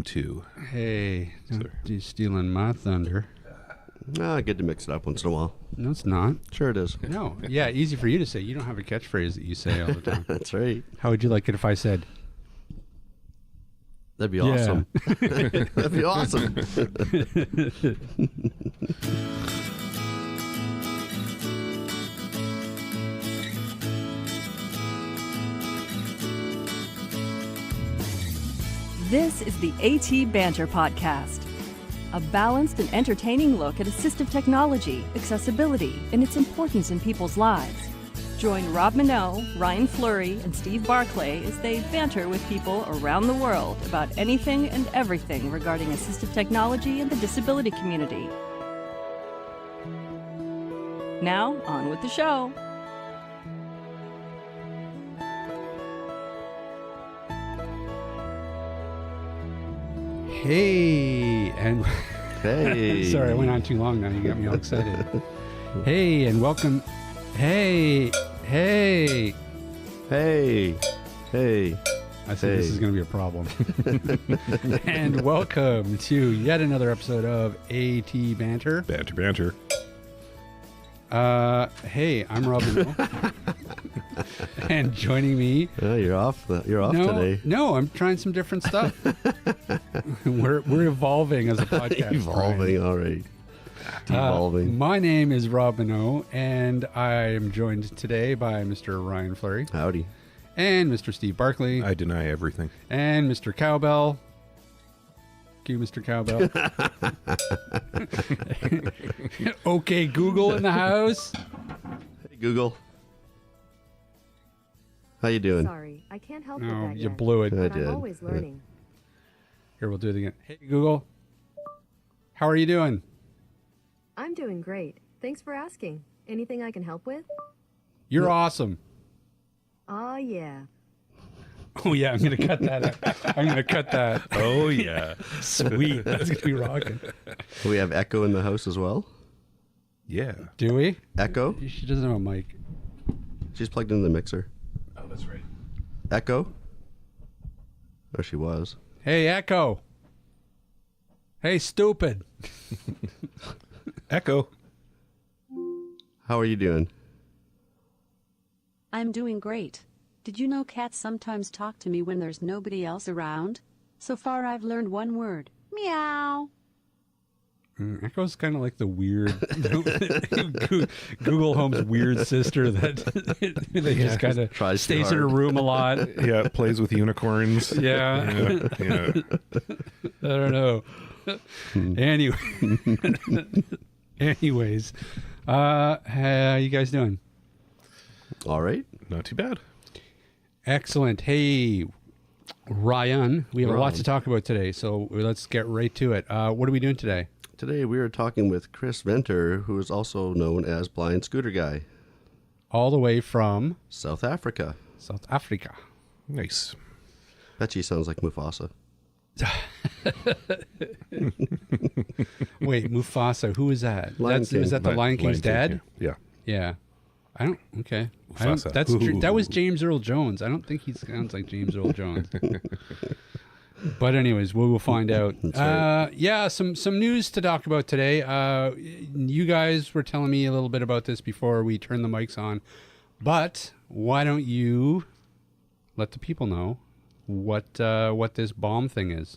too. Hey, you're stealing my thunder. Good to mix it up once in a while. No, it's not. Sure it is. No. Yeah, easy for you to say. You don't have a catchphrase that you say all the time. That's right. How would you like it if I said? That'd be awesome. That'd be awesome. This is the AT Banter podcast, a balanced and entertaining look at assistive technology, accessibility, and its importance in people's lives. Join Rob Minot, Ryan Fleury, and Steve Barclay as they banter with people around the world about anything and everything regarding assistive technology and the disability community. Now, on with the show. Hey, and Hey. sorry, I went on too long now. You got me all excited. Hey, and welcome. Hey. Hey. Hey. I think this is going to be a problem. And welcome to yet another episode of AT Banter. Banter. Hey, I'm Robin. And joining me. You're off today. No, I'm trying some different stuff. we're evolving as a podcast. Evolving, all right. Devolving. My name is Rob Minot, and I am joined today by Mr. Ryan Fleury. Howdy. And Mr. Steve Barclay. I deny everything. And Mr. Cowbell. Thank you, Mr. Cowbell. Okay, Google in the house. Hey, Google. How you doing? Sorry, I can't help with No, that you yet. blew it. I But did. I'm always learning. Here, we'll do it again. Hey, Google. How are you doing? I'm doing great. Thanks for asking. Anything I can help with? You're awesome. Aw, yeah. Oh, yeah, I'm going to cut that out. I'm going to cut that. Oh, yeah. Sweet. That's going to be rocking. We have Echo in the house as well. Yeah. Do we? Echo? She doesn't have a mic. She's plugged into the mixer. Oh, that's right. Echo? Or she was. Hey, Echo. Hey, stupid. Echo. How are you doing? I'm doing great. Did you know cats sometimes talk to me when there's nobody else around? So far I've learned one word. Meow. Echo's kind of like the weird Google Home's weird sister that just kind of Tries too stays in her hard. room a lot. Yeah, it plays with unicorns. Yeah. Yeah. I don't know. Anyway, anyways, how you guys doing? All right. Not too bad. Excellent. Hey, Ryan, we have a lot to talk about today, so let's get right to it. What are we doing today? Today we are talking with Chris Banter, who is also known as Blind Scooter Guy, All the way from South Africa. South Africa. Nice. Bet she sounds like Mufasa. Wait, Mufasa, who is that? Lion King. Is that the Lion King's dad? Yeah. Yeah. I don't. Okay. I don't, Mufasa. that was James Earl Jones. I don't think he sounds like James Earl Jones. But anyways, we will find out. That's right. Yeah, some news to talk about today. You guys were telling me a little bit about this before we turned the mics on. But why don't you let the people know what this bomb thing is?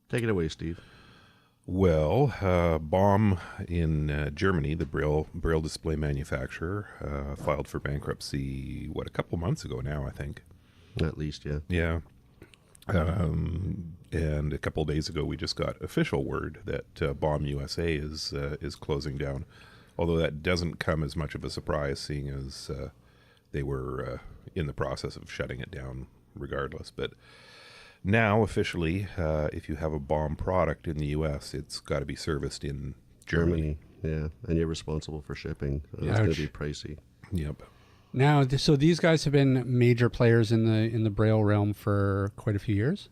Take it away, Steve. Well, Baum in Germany, the Braille display manufacturer, filed for bankruptcy, a couple months ago now, I think. At least, yeah. Yeah. And a couple of days ago, we just got official word that Baum USA is closing down. Although that doesn't come as much of a surprise, seeing as they were in the process of shutting it down regardless. But now, officially, if you have a Baum product in the U.S., it's got to be serviced in Germany. Yeah, and you're responsible for shipping. So it's Ouch. going to be pricey. Yep. Now, so these guys have been major players in the Braille realm for quite a few years.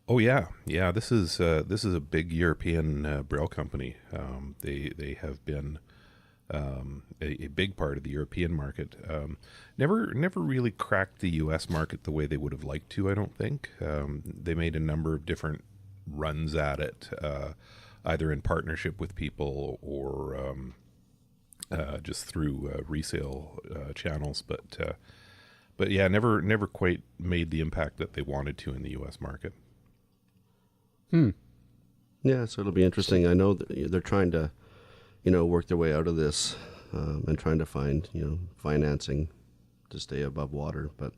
Oh yeah. This is a big European Braille company. They have been a big part of the European market. Never really cracked the U.S. market the way they would have liked to, I don't think. They made a number of different runs at it, either in partnership with people or just through resale channels. But yeah, never quite made the impact that they wanted to in the U.S. market. Yeah, so it'll be interesting. I know that they're trying to, work their way out of this and trying to find, financing to stay above water. But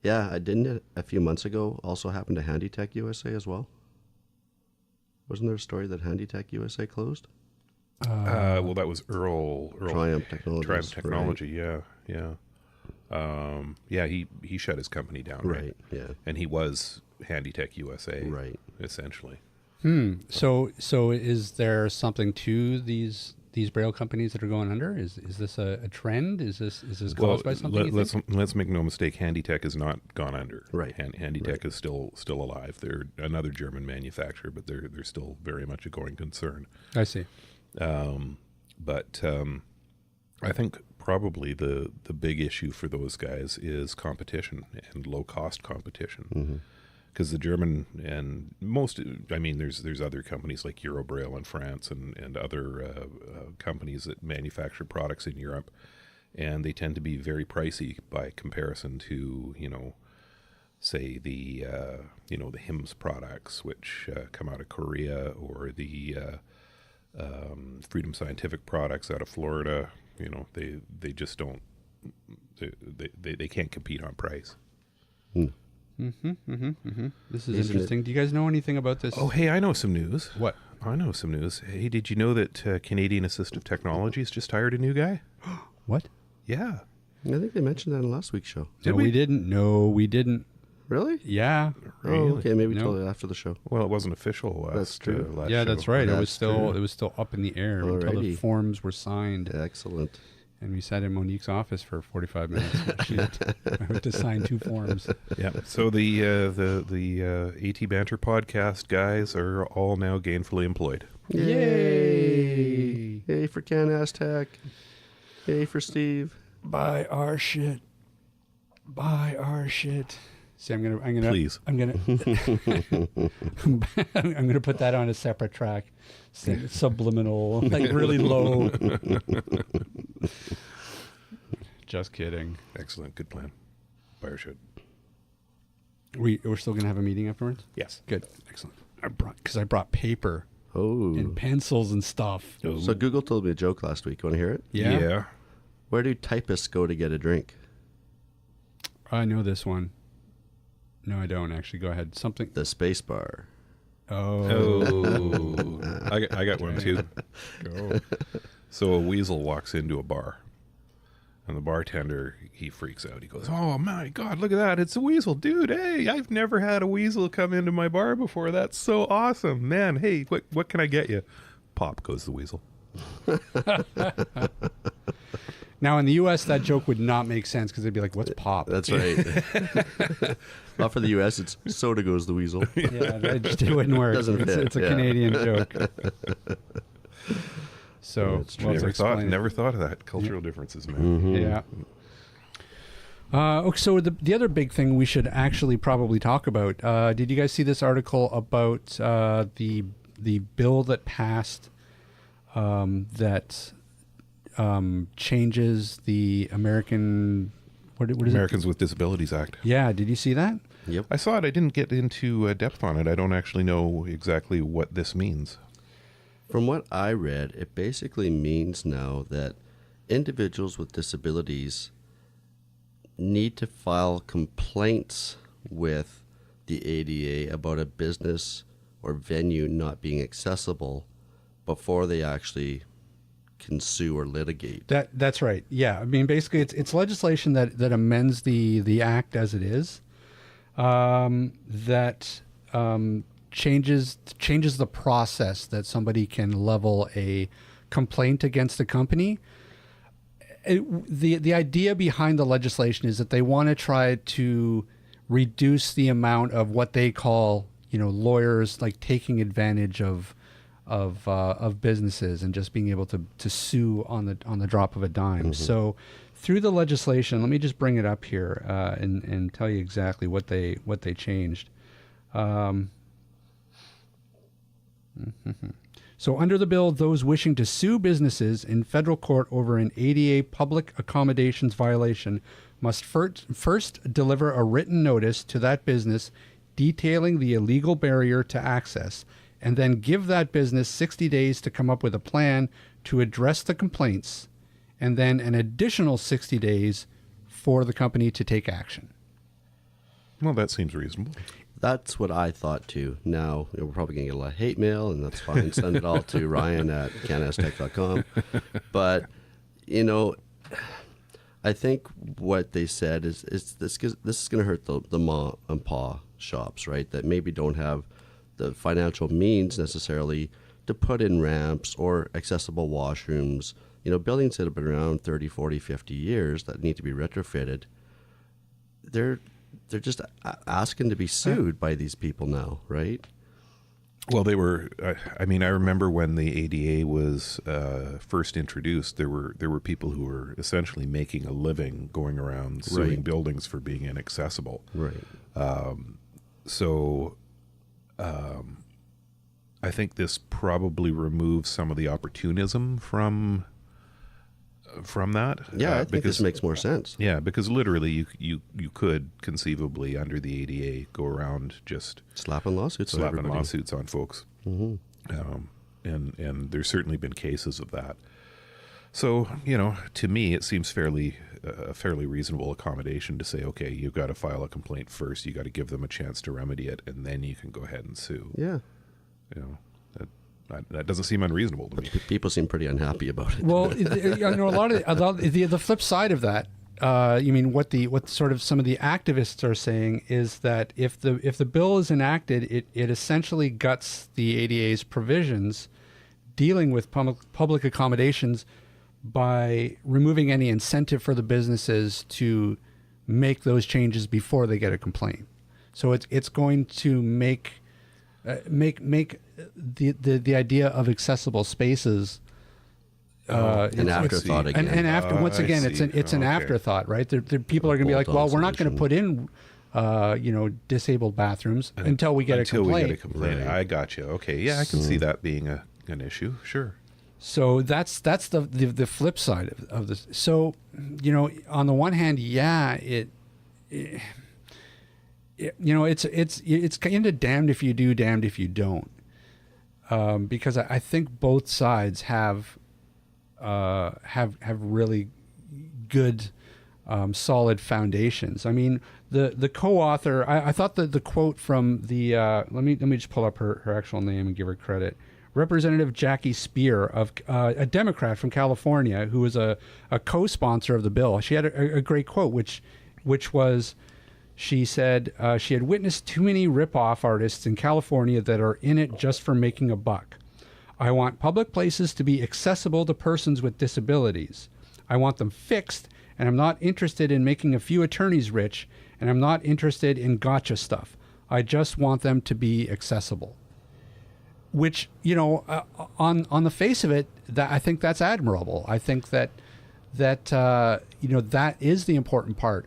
yeah, I didn't a few months ago also happen to Handytech USA as well. Wasn't there a story that Handytech USA closed? Well, that was Earl Triumph Technologies. Triumph Technology, right. yeah. He shut his company down, right? Yeah. And he was Handytech USA, right? Essentially. So is there something to these braille companies that are going under? Is this a trend? Is this caused by something? Let's make no mistake. Handytech has not gone under. Right. Handytech is still alive. They're another German manufacturer, but they're still very much a going concern. I see. But I think probably the big issue for those guys is competition and low cost competition. Because the German and there's other companies like Eurobraille in France and other companies that manufacture products in Europe, and they tend to be very pricey by comparison to, say the HIMS products, which come out of Korea, or the Freedom Scientific products out of Florida. They just don't, they can't compete on price. This is interesting. Do you guys know anything about this? Oh, hey, I know some news. What? I know some news. Hey, did you know that Canadian Assistive Technologies just hired a new guy? What? Yeah. I think they mentioned that in last week's show. No, we didn't. No, we didn't. Really? Yeah. Really? Oh, okay. Maybe No. till after the show. Well, it wasn't official last. That's true. Last Yeah, show. that's right. That's It was still up in the air until the Alrighty. forms were signed. Excellent. And we sat in Monique's office for 45 minutes. I had to sign 2 forms. Yeah. So the AT Banter podcast guys are all now gainfully employed. Yay! Yay for Ken Aztec. Yay for Steve. Buy our shit. Buy our shit. See, I'm gonna. Please. I'm gonna put that on a separate track. Subliminal, like really low. Just kidding. Excellent. Good plan. Buyer should. We're still gonna have a meeting afterwards. Yes. Good. Excellent. I brought paper Oh. and pencils and stuff. So Google told me a joke last week. You want to hear it? Yeah. Where do typists go to get a drink? I know this one. No, I don't actually. Go ahead. Something. The space bar. Oh. I got one too. Go. So a weasel walks into a bar, and the bartender, he freaks out. He goes, "Oh my God, look at that. It's a weasel. Dude, hey, I've never had a weasel come into my bar before. That's so awesome. Man, hey, what can I get you?" Pop goes the weasel. Now, in the U.S., that joke would not make sense because they'd be like, "What's pop?" That's right. Not for the U.S., it's soda goes the weasel. Yeah, it wouldn't work. Doesn't fit, It's a yeah. Canadian joke. So, That's true. Never thought of that. Cultural differences, man. Yeah. Okay, so the other big thing we should actually probably talk about. Did you guys see this article about the bill that passed that changes the American what is Americans with Disabilities Act. it? Yeah, did you see that? Yep. I saw it. I didn't get into depth on it. I don't actually know exactly what this means. From what I read, it basically means now that individuals with disabilities need to file complaints with the ADA about a business or venue not being accessible before they actually can sue or litigate. That's right. Yeah, I mean, basically, it's legislation that amends the act as it is, that changes the process that somebody can level a complaint against a company. The idea behind the legislation is that they want to try to reduce the amount of what they call, lawyers like taking advantage of of businesses and just being able to sue on the drop of a dime. So through the legislation, let me just bring it up here and tell you exactly what they changed. So under the bill, those wishing to sue businesses in federal court over an ADA public accommodations violation must first deliver a written notice to that business detailing the illegal barrier to access, and then give that business 60 days to come up with a plan to address the complaints, and then an additional 60 days for the company to take action. Well, that seems reasonable. That's what I thought too. Now, we're probably going to get a lot of hate mail, and that's fine. Send it all to Ryan at canastech.com. But, I think what they said is this is going to hurt the ma and pa shops, right, that maybe don't have the financial means necessarily to put in ramps or accessible washrooms. Buildings that have been around 30, 40, 50 years that need to be retrofitted, they're just asking to be sued by these people now, right? Well, they were. I remember when the ADA was first introduced, there were people who were essentially making a living going around suing buildings for being inaccessible. Right. I think this probably removes some of the opportunism from that. Yeah, I think this makes more sense. Yeah, because literally you could conceivably under the ADA go around just slapping lawsuits on folks. Mm-hmm. And there's certainly been cases of that. So, to me, it seems a fairly reasonable accommodation to say, okay, you've got to file a complaint first. You got to give them a chance to remedy it, and then you can go ahead and sue. Yeah. That doesn't seem unreasonable to me. People seem pretty unhappy about it. Well, a lot of the flip side of that, what sort of some of the activists are saying is that if the bill is enacted, it essentially guts the ADA's provisions dealing with public accommodations by removing any incentive for the businesses to make those changes before they get a complaint. So it's going to make the idea of accessible spaces an afterthought again. And after once again, it's an afterthought, right? People are going to be like, well, we're not going to put in disabled bathrooms until we get a complaint. Right. I got you. Okay, yeah, I can see that being an issue. Sure. So that's the flip side of this. So on the one hand, yeah, it's kind of damned if you do, damned if you don't, because I think both sides have really good, solid foundations. I mean, the co-author, I thought that the quote from the let me just pull up her actual name and give her credit. Representative Jackie Spear, of a Democrat from California, who was a co-sponsor of the bill. She had a great quote, which was, she said she had witnessed too many rip-off artists in California that are in it just for making a buck. I want public places to be accessible to persons with disabilities. I want them fixed, and I'm not interested in making a few attorneys rich, and I'm not interested in gotcha stuff. I just want them to be accessible. Which, on the face of it, that I think that's admirable. I think that that is the important part.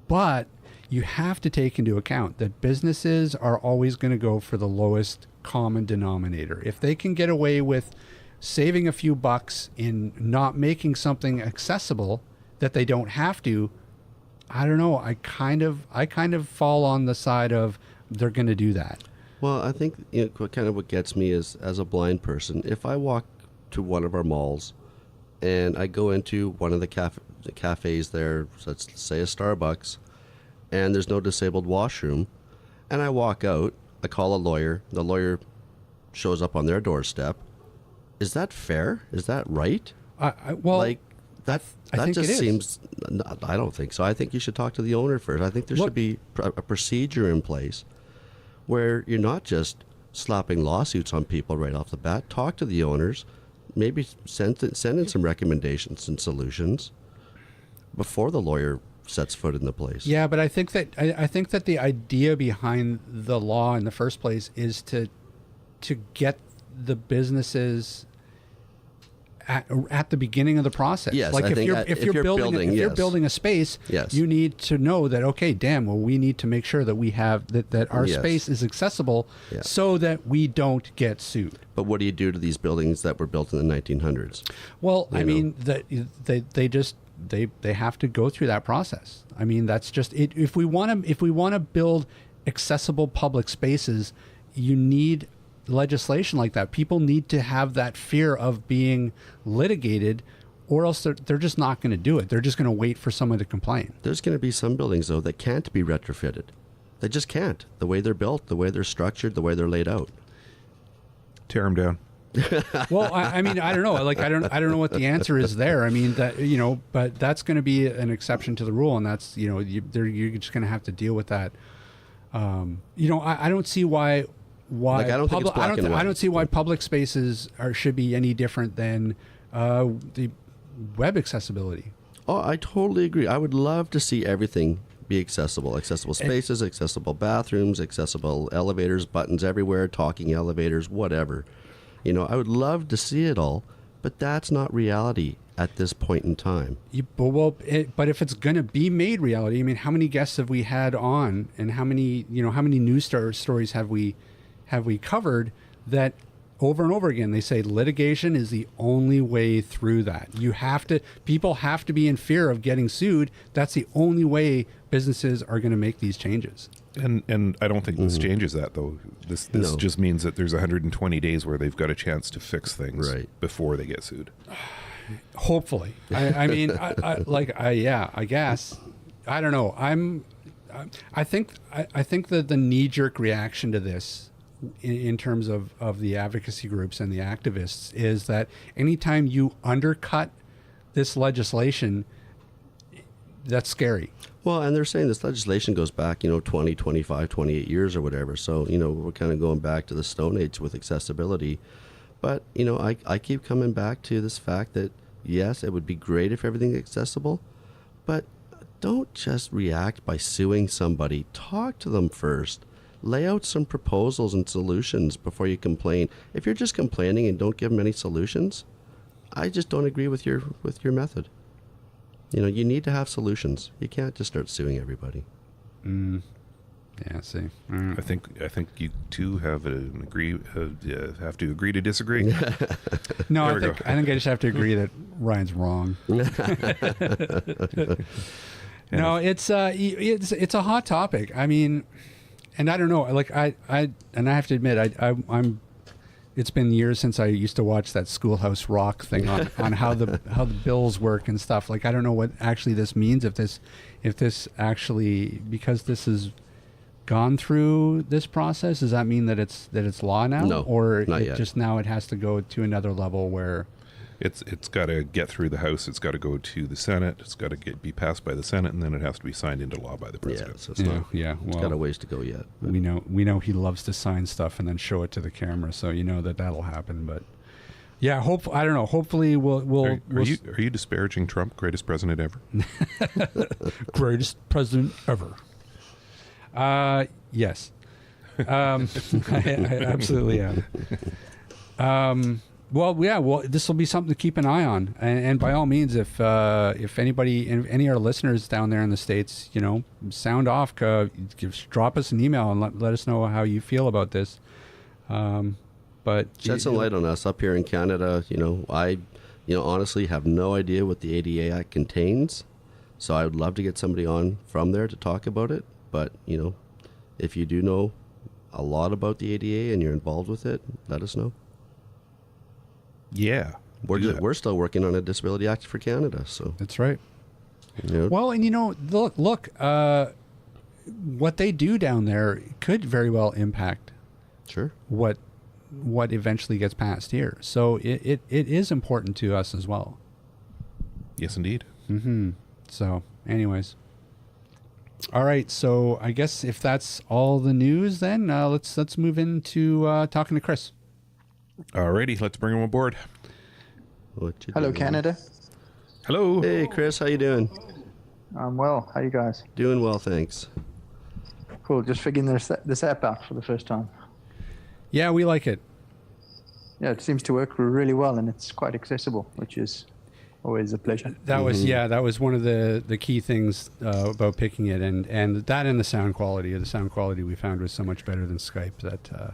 But you have to take into account that businesses are always going to go for the lowest common denominator. If they can get away with saving a few bucks in not making something accessible that they don't have to, I don't know. I kind of fall on the side of they're going to do that. Well, I think what gets me is, as a blind person, if I walk to one of our malls and I go into one of the cafes there, so let's say a Starbucks, and there's no disabled washroom, and I walk out, I call a lawyer, the lawyer shows up on their doorstep. Is that fair? Is that right? That just seems, I don't think so. I think you should talk to the owner first. I think there should be a procedure in place where you're not just slapping lawsuits on people right off the bat. Talk to the owners, maybe send in some recommendations and solutions before the lawyer sets foot in the place. Yeah, but I think that the idea behind the law in the first place is to get the businesses at the beginning of the process. Yes, like I if think you're building a space, yes, you need to know that, okay, damn, well, we need to make sure that we have that our yes, space is accessible, yeah, so that we don't get sued. But what do you do to these buildings that were built in the 1900s? Well, I mean, they have to go through that process. I mean, that's just it. If we want to build accessible public spaces, you need legislation like that. People need to have that fear of being litigated, or else they're just not going to do it. They're just going to wait for someone to complain. There's going to be some buildings, though, that can't be retrofitted. They just can't. The way they're built, the way they're structured, the way they're laid out. Tear them down. Well, I mean, I don't know. Like, I don't know what the answer is there. I mean, that, you know, but that's going to be an exception to the rule, and that's, you know, you're just going to have to deal with that. You know, I don't see why. Like, I don't see why public spaces should be any different than the web accessibility. Oh, I totally agree. I would love to see everything be accessible. Accessible spaces, accessible bathrooms, accessible elevators, buttons everywhere, talking elevators, whatever. You know, I would love to see it all, but that's not reality at this point in time. But if it's going to be made reality, I mean, how many guests have we had on, and how many news stories have we covered that over and over again they say litigation is the only way through that. People have to be in fear of getting sued. That's the only way businesses are going to make these changes. And I don't think this changes that, though. This just means that there's 120 days where they've got a chance to fix things before they get sued. Hopefully. I mean, I guess. I don't know. I think that the knee-jerk reaction to this, in terms of the advocacy groups and the activists, is that anytime you undercut this legislation, that's scary. Well, and they're saying this legislation goes back, 20, 25, 28 years or whatever. So, we're kind of going back to the Stone Age with accessibility. But, I keep coming back to this fact that, yes, it would be great if everything's accessible, but don't just react by suing somebody. Talk to them first. Lay out some proposals and solutions before you complain. If you're just complaining and don't give them any solutions, I just don't agree with your method. You need to have solutions. You can't just start suing everybody. Yeah, see. I think you two have have to agree to disagree. No, I think I just have to agree that Ryan's wrong. No, it's a hot topic. I mean, and I don't know. Like I have to admit, I'm. It's been years since I used to watch that Schoolhouse Rock thing on how the bills work and stuff. Like, I don't know what actually this means. If this actually, because this has gone through this process, does that mean that it's law now? No, or not yet. Just now it has to go to another level where it's got to get through the House. It's got to go to the Senate. It's got to be passed by the Senate, and then it has to be signed into law by the president. Yeah, so it's got a ways to go yet. But we know he loves to sign stuff and then show it to the camera, so that'll happen. But yeah, I don't know. Hopefully we'll. Are you disparaging Trump, greatest president ever? Greatest president ever. Yes. I absolutely am. Well, yeah. Well, this will be something to keep an eye on, and by all means, if anybody, any of our listeners down there in the States, sound off, drop us an email and let us know how you feel about this. But shed some light on us up here in Canada. I honestly have no idea what the ADA Act contains, so I would love to get somebody on from there to talk about it. But if you do know a lot about the ADA and you're involved with it, let us know. Yeah, we're still working on a Disability Act for Canada, so that's right. Well, and look, what they do down there could very well impact what eventually gets passed here. So it is important to us as well. Yes, indeed. Mm-hmm. So, anyways, all right. So I guess if that's all the news, then let's move into talking to Chris. Alrighty, let's bring him aboard. Hello, Canada. Hello. Hey, Chris, how you doing? I'm well. How you guys? Doing well, thanks. Cool. Just figuring this app out for the first time. Yeah, we like it. yeah, it seems to work really well, and it's quite accessible, which is always a pleasure. That was one of the key things about picking it, and that and the sound quality. The sound quality we found was so much better than Skype that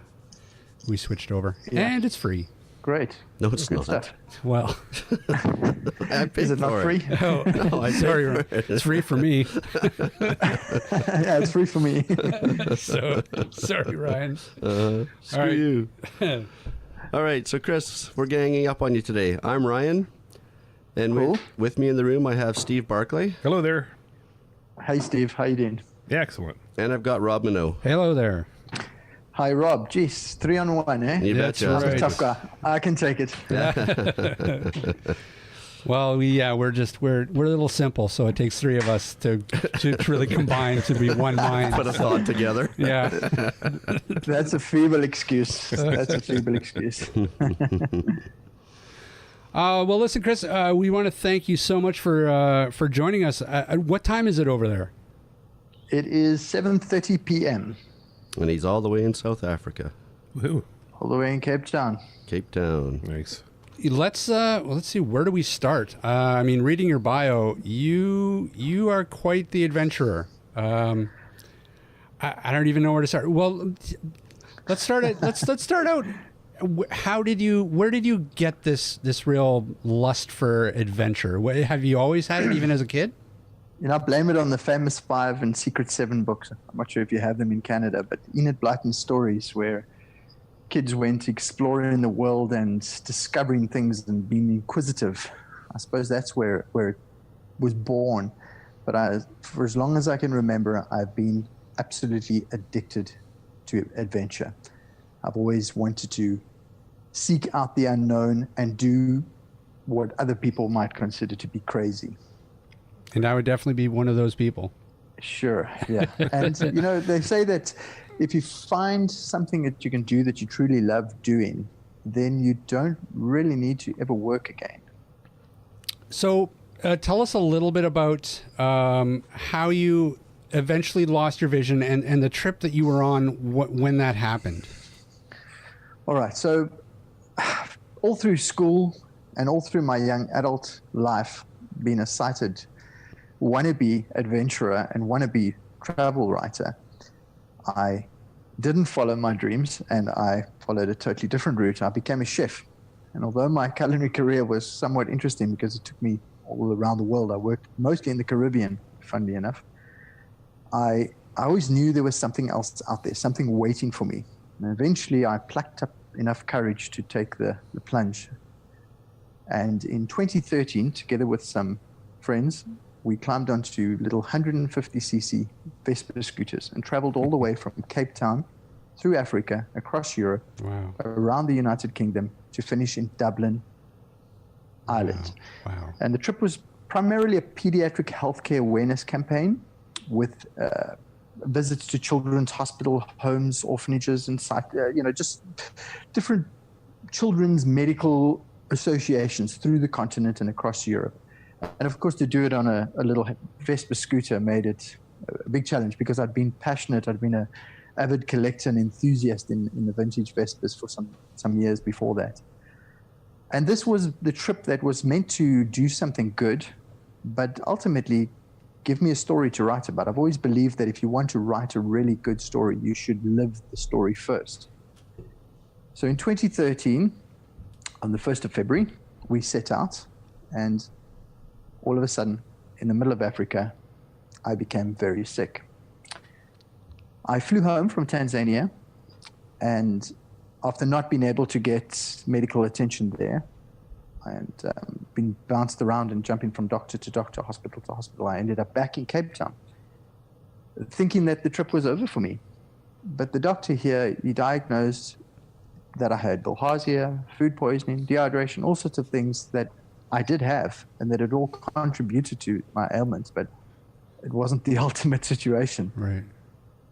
we switched over, and it's free. Great. No, it's Good not. stuff. Well, Is it not free? no, sorry, Ryan. It's free for me. Yeah, it's free for me. So sorry, Ryan. Screw right. you. All right, so Chris, we're ganging up on you today. I'm Ryan, and Cool. with me in the room I have Steve Barclay, Hello there. Hey, Steve. How you doing? Yeah, excellent. and I've got Rob Minot. Hello there. Hi, Rob. Jeez, 3-on-1, eh? You That's betcha. I'm a right. tough guy. I can take it. Well, we're a little simple, so it takes three of us to really combine to be one mind. Put a thought together. Yeah. That's a feeble excuse. That's a feeble excuse. Well, listen, Chris, we want to thank you so much for joining us. What time is it over there? It is 7:30 p.m. And he's all the way in South Africa, Woohoo. all the way in Cape Town. Cape Town. Nice. Let's see. Where do we start? I mean, reading your bio, you are quite the adventurer. I don't even know where to start. Well, let's start out. Where did you get this real lust for adventure? Have you always had it, even as a kid? You know, I blame it on the famous 5 and Secret 7 books. I'm not sure if you have them in Canada, but Enid Blyton's stories where kids went exploring the world and discovering things and being inquisitive. I suppose that's where it was born. But for as long as I can remember, I've been absolutely addicted to adventure. I've always wanted to seek out the unknown and do what other people might consider to be crazy. And I would definitely be one of those people. Sure, yeah. And, you know, they say that if you find something that you can do that you truly love doing, then you don't really need to ever work again. So tell us a little bit about how you eventually lost your vision and the trip that you were on when that happened. All right. So all through school and all through my young adult life, being a sighted wannabe adventurer and wannabe travel writer, I didn't follow my dreams and I followed a totally different route. I became a chef. And although my culinary career was somewhat interesting because it took me all around the world, I worked mostly in the Caribbean, funnily enough, I always knew there was something else out there, something waiting for me. And eventually I plucked up enough courage to take the plunge. And in 2013, together with some friends, we climbed onto little 150cc Vespa scooters and traveled all the way from Cape Town through Africa, across Europe, Wow. around the United Kingdom to finish in Dublin, Ireland. Wow. And the trip was primarily a pediatric healthcare awareness campaign with visits to children's hospital, homes, orphanages, and just different children's medical associations through the continent and across Europe. And of course, to do it on a little Vespa scooter made it a big challenge because I'd been passionate. I'd been an avid collector and enthusiast in the vintage Vespas for some years before that. And this was the trip that was meant to do something good, but ultimately give me a story to write about. I've always believed that if you want to write a really good story, you should live the story first. So in 2013, on the 1st of February, we set out, and all of a sudden, in the middle of Africa, I became very sick. I flew home from Tanzania, and after not being able to get medical attention there, and being bounced around and jumping from doctor to doctor, hospital to hospital, I ended up back in Cape Town, thinking that the trip was over for me. But the doctor here, he diagnosed that I had bilharzia, food poisoning, dehydration, all sorts of things that I did have, and that it all contributed to my ailments, but it wasn't the ultimate situation. Right.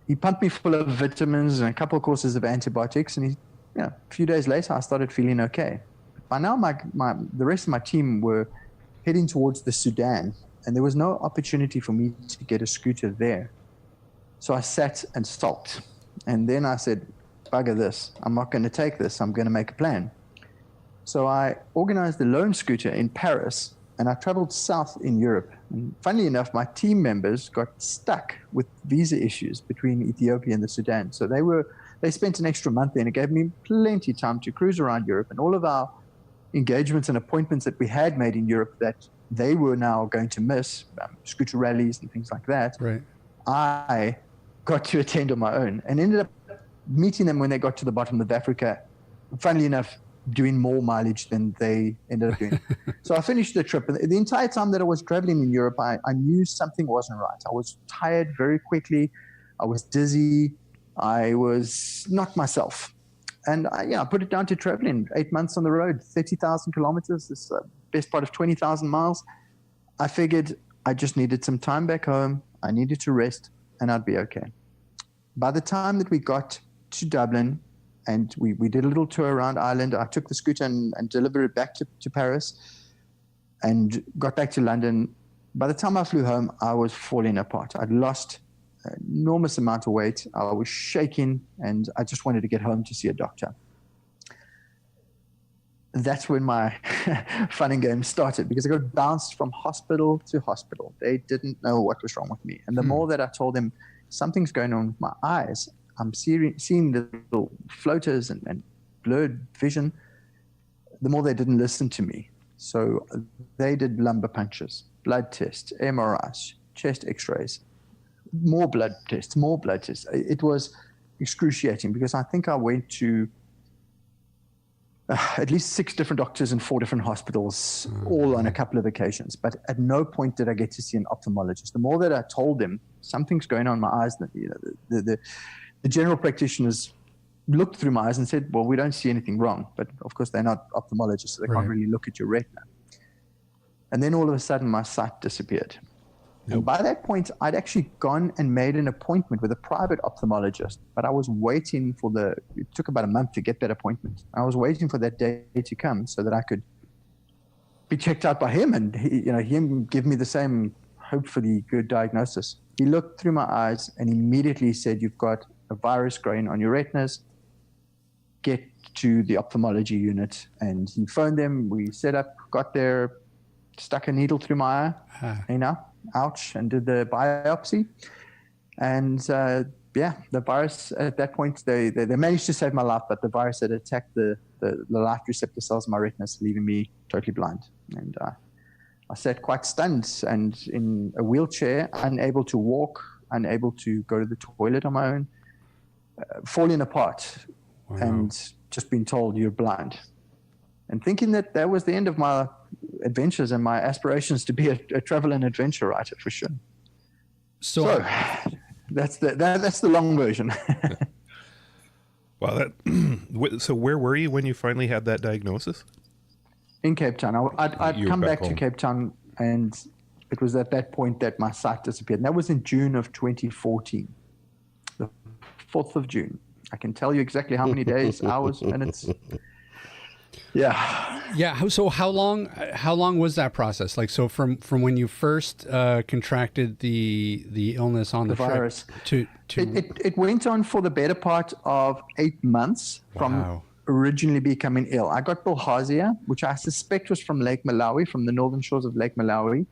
He pumped me full of vitamins and a couple of courses of antibiotics, and a few days later, I started feeling okay. By now, the rest of my team were heading towards the Sudan, and there was no opportunity for me to get a scooter there. So I sat and sulked, and then I said, bugger this. I'm not going to take this. I'm going to make a plan. So I organized the loan scooter in Paris, and I traveled south in Europe. And funnily enough, my team members got stuck with visa issues between Ethiopia and the Sudan. So they spent an extra month there, and it gave me plenty of time to cruise around Europe. And all of our engagements and appointments that we had made in Europe that they were now going to miss, scooter rallies and things like that, Right. I got to attend on my own and ended up meeting them when they got to the bottom of Africa, funnily enough, doing more mileage than they ended up doing. So I finished the trip. And the entire time that I was traveling in Europe, I knew something wasn't right. I was tired very quickly. I was dizzy. I was not myself. And I put it down to traveling. 8 months on the road, 30,000 kilometers, this best part of 20,000 miles. I figured I just needed some time back home. I needed to rest, and I'd be okay. By the time that we got to Dublin, and we did a little tour around Ireland, I took the scooter and delivered it back to Paris and got back to London. By the time I flew home, I was falling apart. I'd lost an enormous amount of weight. I was shaking, and I just wanted to get home to see a doctor. That's when my fun and games started, because I got bounced from hospital to hospital. They didn't know what was wrong with me. And the more that I told them something's going on with my eyes, I'm seeing the little floaters and blurred vision, the more they didn't listen to me. So they did lumbar punctures, blood tests, MRIs, chest x-rays, more blood tests. It was excruciating, because I think I went to at least 6 different doctors in 4 different hospitals, all on a couple of occasions. But at no point did I get to see an ophthalmologist. The more that I told them something's going on in my eyes, the general practitioners looked through my eyes and said, well, we don't see anything wrong. But of course, they're not ophthalmologists, so they can't really look at your retina. And then all of a sudden, my sight disappeared. Yep. And by that point, I'd actually gone and made an appointment with a private ophthalmologist, but I was waiting for it took about a month to get that appointment. I was waiting for that day to come so that I could be checked out by him, and him give me the same hopefully good diagnosis. He looked through my eyes and immediately said, you've got a virus growing on your retinas. Get to the ophthalmology unit. And he phoned them. We set up, got there, stuck a needle through my eye, ouch, and did the biopsy. And the virus at that point, they managed to save my life, but the virus had attacked the light receptor cells in my retinas, leaving me totally blind. And I sat quite stunned and in a wheelchair, unable to walk, unable to go to the toilet on my own, falling apart. Wow. And just being told you're blind. And thinking that was the end of my adventures and my aspirations to be a travel and adventure writer, for sure. So that's the long version. Wow. So where were you when you finally had that diagnosis? In Cape Town. I'd come back to Cape Town, and it was at that point that my sight disappeared. And that was in June of 2014, the 4th of June. I can tell you exactly how many days, hours, minutes. Yeah. So how long was that process? Like, so from when you first contracted the illness on the virus to it went on for the better part of 8 months from originally becoming ill. I got bilharzia, which I suspect was from Lake Malawi, from the northern shores of Lake Malawi,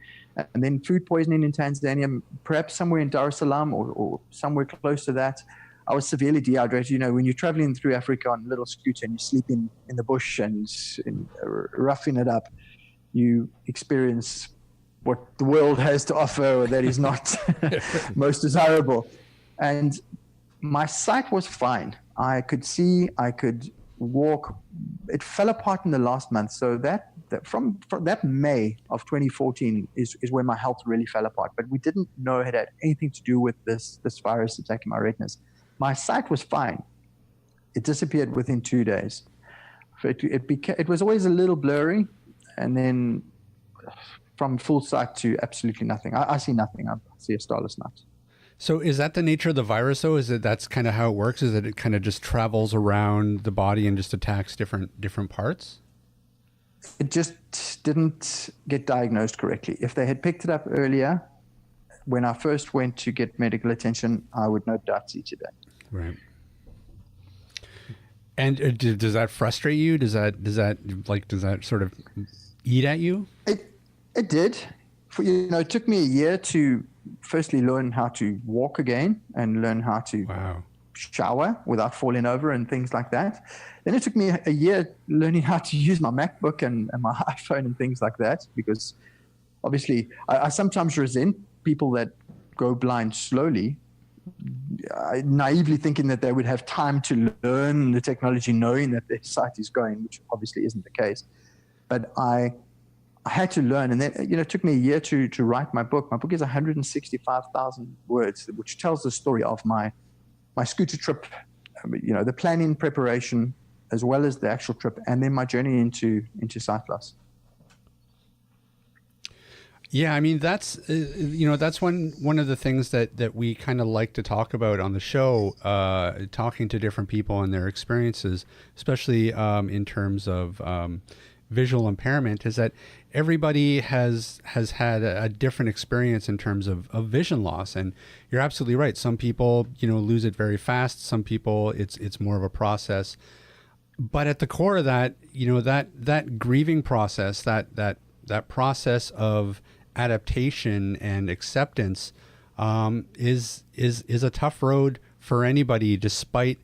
and then food poisoning in Tanzania, perhaps somewhere in Dar es Salaam or somewhere close to that. I was severely dehydrated. When you're traveling through Africa on a little scooter and you sleep in the bush and roughing it up, you experience what the world has to offer that is not most desirable. And my sight was fine. I could see, I could walk. It fell apart in the last month. So that from that May of 2014 is when my health really fell apart. But we didn't know it had anything to do with this virus attacking my retinas. My sight was fine. It disappeared within 2 days. It was always a little blurry, and then from full sight to absolutely nothing. I see nothing. I see a starless night. So is that the nature of the virus, though? Is it that's kind of how it works? Is that it kind of just travels around the body and just attacks different parts? It just didn't get diagnosed correctly. If they had picked it up earlier, when I first went to get medical attention, I would no doubt see today. Right. And does that frustrate you? Does that sort of eat at you? It did. It took me a year to firstly learn how to walk again and learn how to shower without falling over and things like that. Then it took me a year learning how to use my MacBook and my iPhone and things like that, because obviously I sometimes resent people that go blind slowly, naively thinking that they would have time to learn the technology, knowing that their sight is going, which obviously isn't the case. But I had to learn, and then it took me a year to write my book. My book is 165,000 words, which tells the story of my scooter trip, the planning, preparation, as well as the actual trip, and then my journey into sight loss. Yeah, I mean that's that's one of the things that we kind of like to talk about on the show, talking to different people and their experiences, especially in terms of visual impairment, is that everybody has had a different experience in terms of vision loss. And you're absolutely right. Some people lose it very fast. Some people it's more of a process. But at the core of that, that grieving process, that process of adaptation and acceptance is a tough road for anybody, despite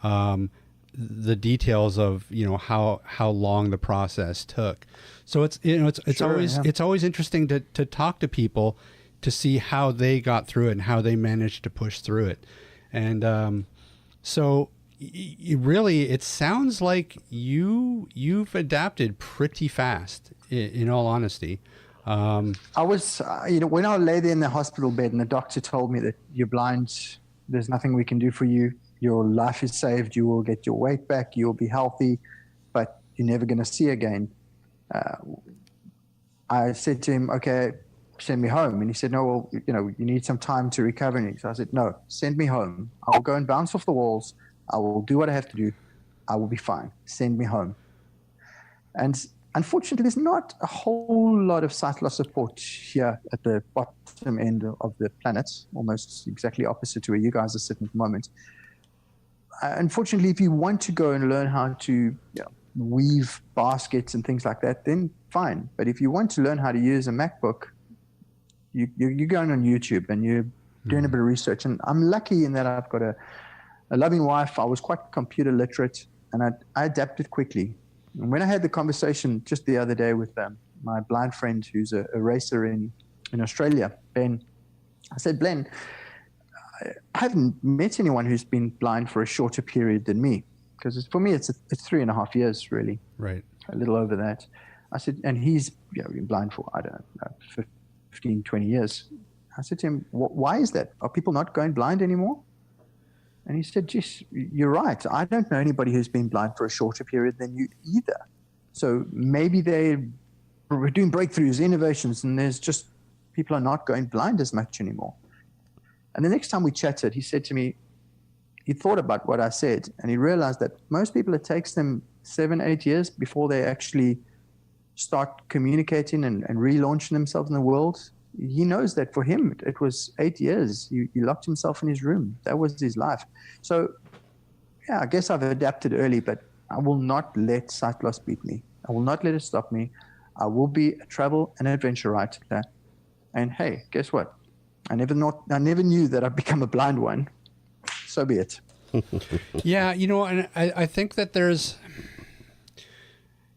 the details of how long the process took. So it's always interesting to talk to people to see how they got through it and how they managed to push through it. And so really, it sounds like you've adapted pretty fast, in all honesty. I was, when I lay there in the hospital bed and the doctor told me that you're blind, there's nothing we can do for you. Your life is saved. You will get your weight back. You'll be healthy, but you're never going to see again. I said to him, okay, send me home. And he said, no, well, you need some time to recover. And so I said, no, send me home. I will go and bounce off the walls. I will do what I have to do. I will be fine. Send me home. And unfortunately, there's not a whole lot of sight loss support here at the bottom end of the planet, almost exactly opposite to where you guys are sitting at the moment. Unfortunately, if you want to go and learn how to weave baskets and things like that, then fine. But if you want to learn how to use a MacBook, you're going on YouTube and you're doing a bit of research. And I'm lucky in that I've got a loving wife. I was quite computer literate, and I adapted quickly. And when I had the conversation just the other day with my blind friend who's a racer in Australia, Ben, I said, Ben, I haven't met anyone who's been blind for a shorter period than me, because for me it's 3.5 years, really. Right. A little over that. I said, and he's been blind for, I don't know, 15, 20 years. I said to him, why is that? Are people not going blind anymore? And he said, "Geez, you're right. I don't know anybody who's been blind for a shorter period than you either. So maybe they're doing breakthroughs, innovations, and there's just people are not going blind as much anymore." And the next time we chatted, he said to me, he thought about what I said, and he realized that most people, it takes them 7-8 years before they actually start communicating and relaunching themselves in the world. He knows that for him, it was 8 years. He locked himself in his room. That was his life. So, yeah, I guess I've adapted early, but I will not let sight loss beat me. I will not let it stop me. I will be a travel and adventure writer. And hey, guess what? I never knew that I'd become a blind one. So be it. Yeah, and I think that there's,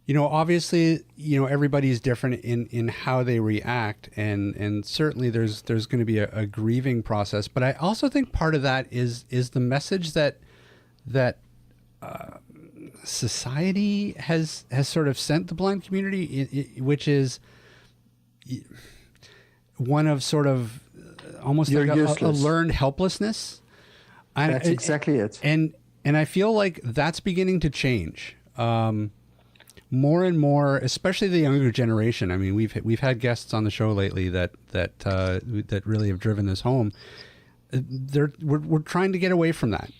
obviously, everybody's different in how they react, and certainly there's going to be a grieving process. But I also think part of that is the message that society has sort of sent the blind community, which is one of sort of almost like a learned helplessness. That's exactly it. And I feel like that's beginning to change. More and more, especially the younger generation. I mean, we've had guests on the show lately that really have driven this home. We're trying to get away from that.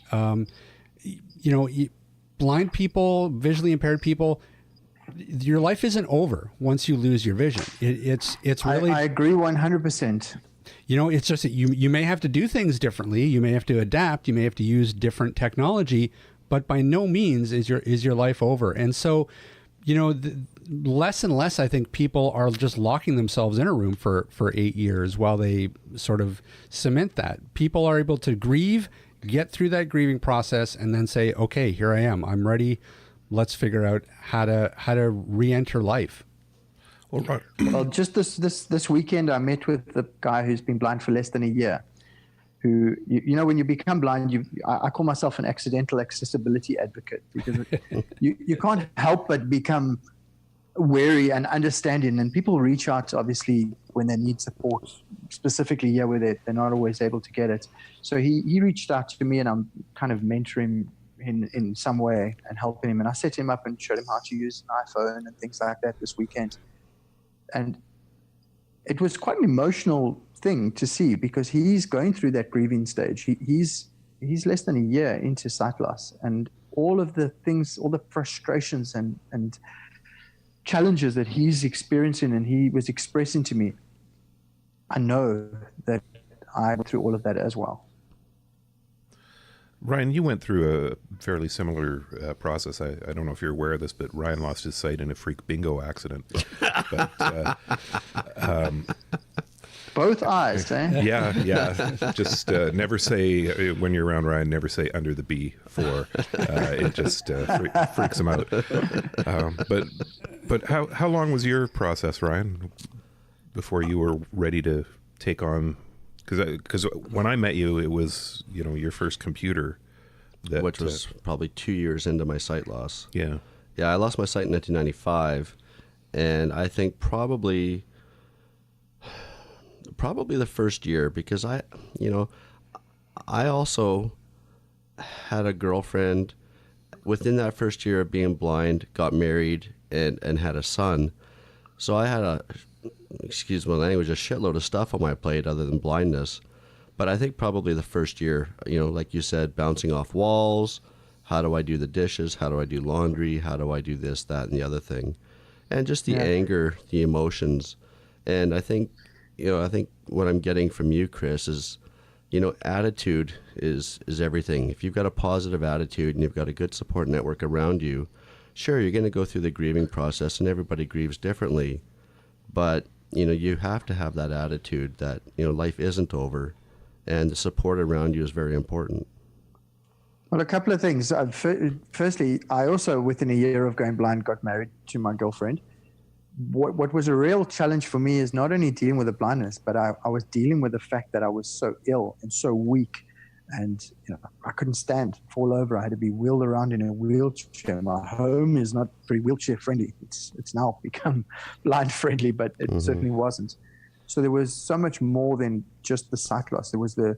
Blind people, visually impaired people, your life isn't over once you lose your vision. It's really. I agree 100%. It's just that you may have to do things differently. You may have to adapt. You may have to use different technology, but by no means is your life over. And so, less and less, I think people are just locking themselves in a room for 8 years while they sort of cement that. People are able to grieve, get through that grieving process, and then say, okay, here I am. I'm ready. Let's figure out how to re-enter life. Well, right. Well, just this weekend, I met with the guy who's been blind for less than a year. Who, when you become blind, I call myself an accidental accessibility advocate, because you can't help but become wary and understanding. And people reach out, obviously, when they need support, specifically where they're not always able to get it. So he reached out to me, and I'm kind of mentoring in some way and helping him. And I set him up and showed him how to use an iPhone and things like that this weekend. And it was quite an emotional thing to see, because he's going through that grieving stage. He's less than a year into sight loss, and all of the things, all the frustrations and challenges that he's experiencing and he was expressing to me, I know that I went through all of that as well. Ryan, you went through a fairly similar process. I don't know if you're aware of this, but Ryan lost his sight in a freak bingo accident. But both eyes, eh? Yeah. Just never say, when you're around Ryan, never say under the B for it just freaks him out. But how long was your process, Ryan, before you were ready to take on? Because when I met you, it was your first computer, which was probably 2 years into my sight loss. Yeah, I lost my sight in 1995, and I think probably the first year, because I also had a girlfriend within that first year of being blind, got married and had a son. So I had excuse my language, a shitload of stuff on my plate other than blindness. But I think probably the first year, like you said, bouncing off walls, how do I do the dishes, how do I do laundry, how do I do this, that, and the other thing, and just the anger, the emotions. And I think what I'm getting from you, Chris, is, attitude is everything. If you've got a positive attitude and you've got a good support network around you, sure, you're going to go through the grieving process, and everybody grieves differently. But, you have to have that attitude that, life isn't over, and the support around you is very important. Well, a couple of things. Firstly, I also, within a year of going blind, got married to my girlfriend. What was a real challenge for me is not only dealing with the blindness, but I was dealing with the fact that I was so ill and so weak. And I couldn't stand, fall over. I had to be wheeled around in a wheelchair. My home is not very wheelchair friendly. It's now become blind friendly, but it certainly wasn't. So there was so much more than just the sight loss. There was the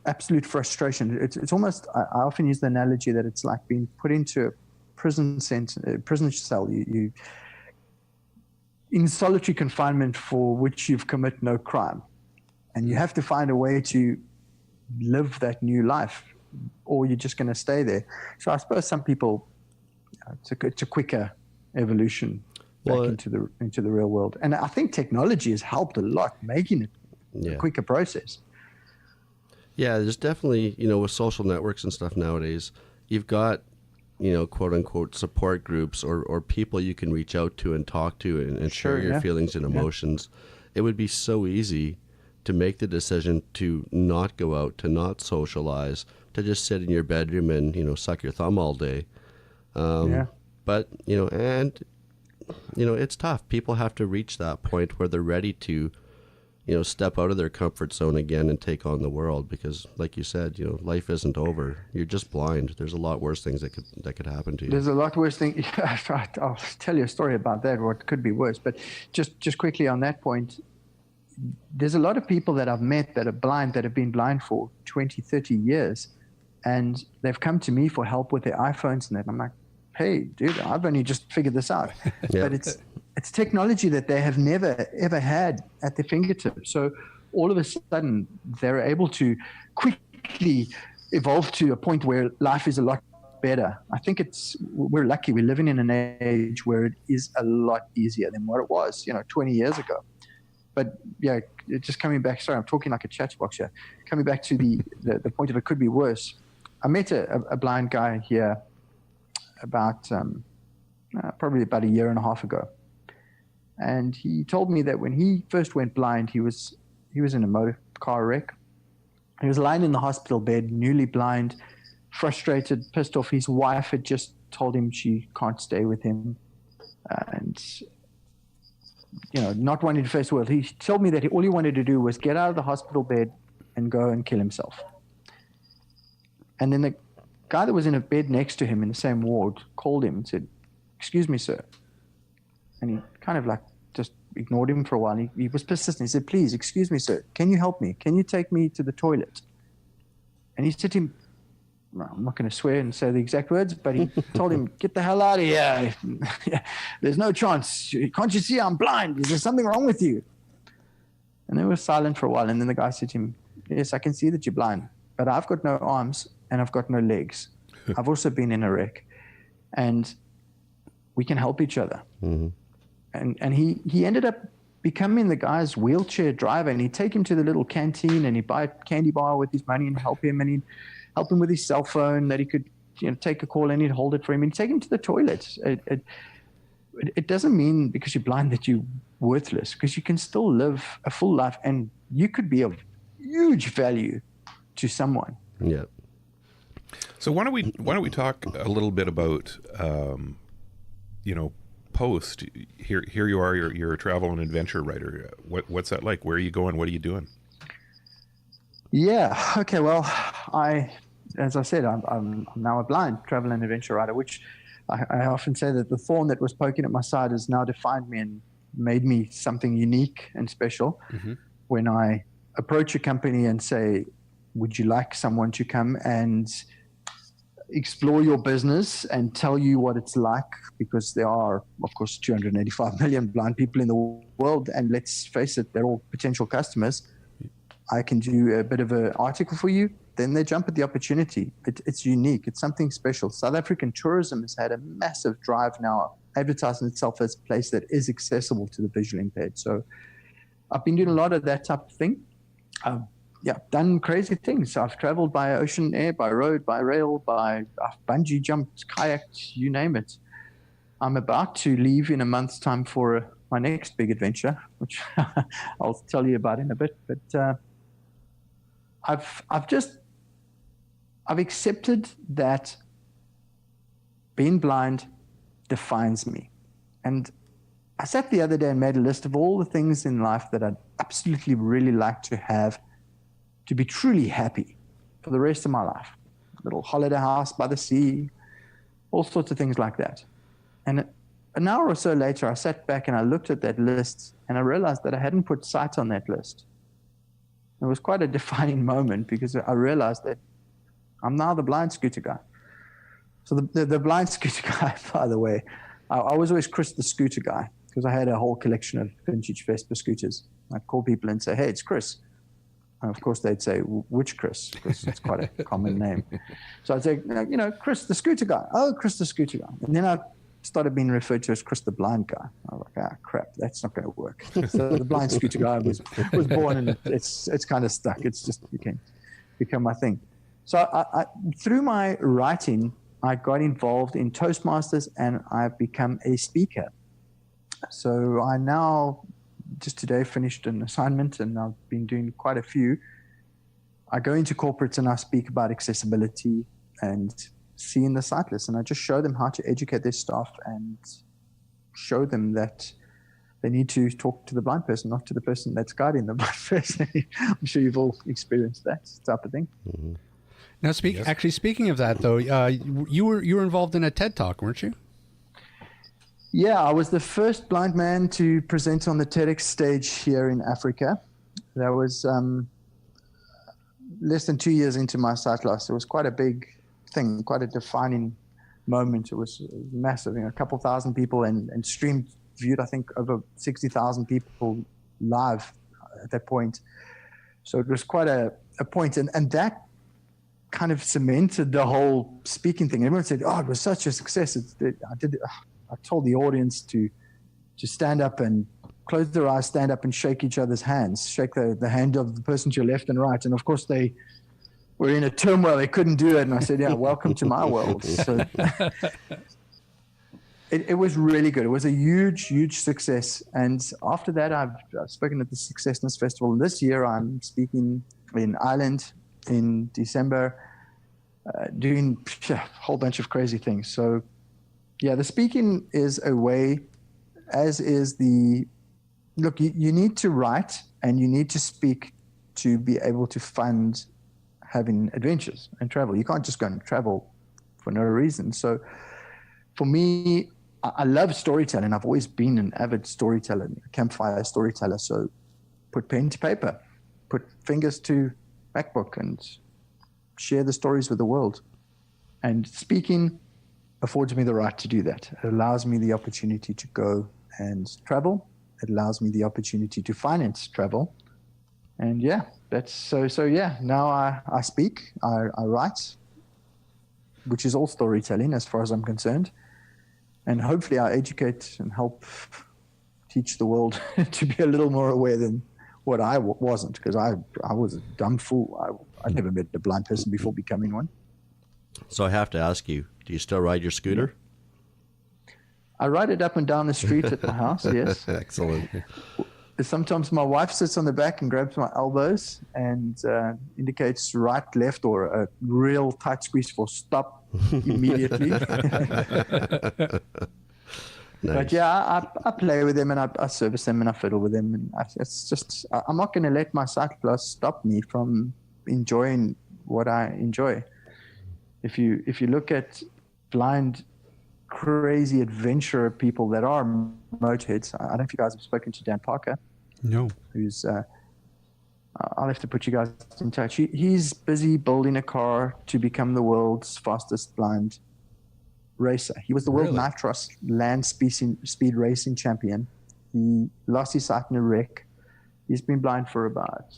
absolute frustration. It's almost, I often use the analogy that it's like being put into a prison cell. You in solitary confinement for which you've committed no crime, and you have to find a way to live that new life, or you're just going to stay there. So I suppose some people, it's a quicker evolution back into the real world. And I think technology has helped a lot, making it a quicker process. Yeah, there's definitely, with social networks and stuff nowadays, you've got, quote unquote support groups or people you can reach out to and talk to and share your feelings and emotions. It would be so easy to make the decision to not go out, to not socialize, to just sit in your bedroom and, suck your thumb all day. But, it's tough. People have to reach that point where they're ready to, step out of their comfort zone again and take on the world, because like you said, life isn't over. You're just blind. There's a lot worse things that could happen to you. There's a lot worse things. I'll tell you a story about that, what could be worse. But just quickly on that point, there's a lot of people that I've met that are blind, that have been blind for 20, 30 years, and they've come to me for help with their iPhones and that. I'm like, hey, dude, I've only just figured this out. But it's technology that they have never, ever had at their fingertips. So all of a sudden, they're able to quickly evolve to a point where life is a lot better. I think we're lucky. We're living in an age where it is a lot easier than what it was, 20 years ago. But just coming back, sorry, I'm talking like a chat box here. Coming back to the point of it could be worse. I met a blind guy here about probably about a year and a half ago, and he told me that when he first went blind, he was in a motor car wreck. He was lying in the hospital bed, newly blind, frustrated, pissed off. His wife had just told him she can't stay with him, and not wanting to face the world. He told me that all he wanted to do was get out of the hospital bed and go and kill himself. And then the guy that was in a bed next to him in the same ward called him and said, "Excuse me, sir." And he kind of like just ignored him for a while. He was persistent. He said, "Please, excuse me, sir. Can you help me? Can you take me to the toilet?" And he said to him, well, I'm not going to swear and say the exact words, but he told him, "Get the hell out of here. There's no chance. Can't you see I'm blind? Is there something wrong with you?" And they were silent for a while. And then the guy said to him, "Yes, I can see that you're blind, but I've got no arms and I've got no legs. I've also been in a wreck, and we can help each other." Mm-hmm. And he ended up becoming the guy's wheelchair driver, and he'd take him to the little canteen and he'd buy a candy bar with his money and help him, and he'd help him with his cell phone that he could take a call and he'd hold it for him, and he'd take him to the toilet. It doesn't mean because you're blind that you're worthless, because you can still live a full life and you could be of huge value to someone. Yeah. So why don't we talk a little bit about post here you are, you're a travel and adventure writer. What's that like? Where are you going? What are you doing? Yeah. Okay. Well, as I said, I'm now a blind travel and adventure writer, which I often say that the thorn that was poking at my side has now defined me and made me something unique and special. Mm-hmm. When I approach a company and say, "Would you like someone to come and explore your business and tell you what it's like?" Because there are, of course, 285 million blind people in the world, and let's face it, they're all potential customers. I can do a bit of an article for you. Then they jump at the opportunity. It's unique. It's something special. South African tourism has had a massive drive now, advertising itself as a place that is accessible to the visually impaired. So I've been doing a lot of that type of thing. Done crazy things. I've traveled by ocean, air, by road, by rail, I've bungee jumped, kayaked, you name it. I'm about to leave in a month's time for my next big adventure, which I'll tell you about in a bit. But I've accepted that being blind defines me. And I sat the other day and made a list of all the things in life that I'd absolutely really like to have to be truly happy for the rest of my life. A little holiday house by the sea, all sorts of things like that. And an hour or so later, I sat back and I looked at that list and I realized that I hadn't put sight on that list. It was quite a defining moment because I realized that I'm now the blind scooter guy. So the blind scooter guy, by the way, I was always Chris the scooter guy because I had a whole collection of vintage Vespa scooters. I'd call people and say, "Hey, it's Chris." And of course, they'd say, "Which Chris?" Because it's quite a common name. So I'd say, "Chris the scooter guy." "Oh, Chris the scooter guy." And then I started being referred to as Chris the blind guy. I was like, crap, that's not going to work. So the blind scooter guy was born, and it's kind of stuck. It's just become my thing. So I through my writing, I got involved in Toastmasters, and I've become a speaker. So I now just today finished an assignment, and I've been doing quite a few. I go into corporates and I speak about accessibility and seeing the sightless, and I just show them how to educate their staff and show them that they need to talk to the blind person, not to the person that's guiding the blind person. I'm sure you've all experienced that type of thing. Mm-hmm. Now, speaking of that, though, you were involved in a TED Talk, weren't you? Yeah, I was the first blind man to present on the TEDx stage here in Africa. That was less than 2 years into my sight loss. It was quite a big thing, quite a defining moment. It was massive, a couple thousand people and streamed, viewed, I think, over 60,000 people live at that point. So it was quite a point. And that kind of cemented the whole speaking thing. Everyone said, "Oh, it was such a success." I told the audience to stand up and close their eyes, stand up and shake each other's hands, shake the hand of the person to your left and right. And of course they were in a turmoil. They couldn't do it. And I said, yeah, welcome to my world. So it was really good. It was a huge, huge success. And after that, I've spoken at the Successness Festival. And this year, I'm speaking in Ireland in December, doing a whole bunch of crazy things. So, yeah, the speaking is a way, as is look, you need to write and you need to speak to be able to fund having adventures and travel. You can't just go and travel for no reason. So for me, I love storytelling. I've always been an avid storyteller, a campfire storyteller. So put pen to paper, put fingers to MacBook and share the stories with the world. And speaking affords me the right to do that. It allows me the opportunity to go and travel. It allows me the opportunity to finance travel. And yeah, that's so yeah, now I speak, I write, which is all storytelling as far as I'm concerned. And hopefully I educate and help teach the world to be a little more aware than what I wasn't, because I was a dumb fool. I'd never met a blind person before becoming one. So I have to ask you, do you still ride your scooter? I ride it up and down the street at my house, yes. Excellent. Sometimes my wife sits on the back and grabs my elbows and indicates right, left, or a real tight squeeze for stop immediately. Nice. But yeah, I play with them and I service them and I fiddle with them. And it's just, I'm not going to let my sight loss stop me from enjoying what I enjoy. If you look at blind, crazy adventurer people that are motorheads, I don't know if you guys have spoken to Dan Parker. No. Who's, I'll have to put you guys in touch. He's busy building a car to become the world's fastest blind racer. He was the world nitrous land speed racing champion. He lost his sight in a wreck. He's been blind for about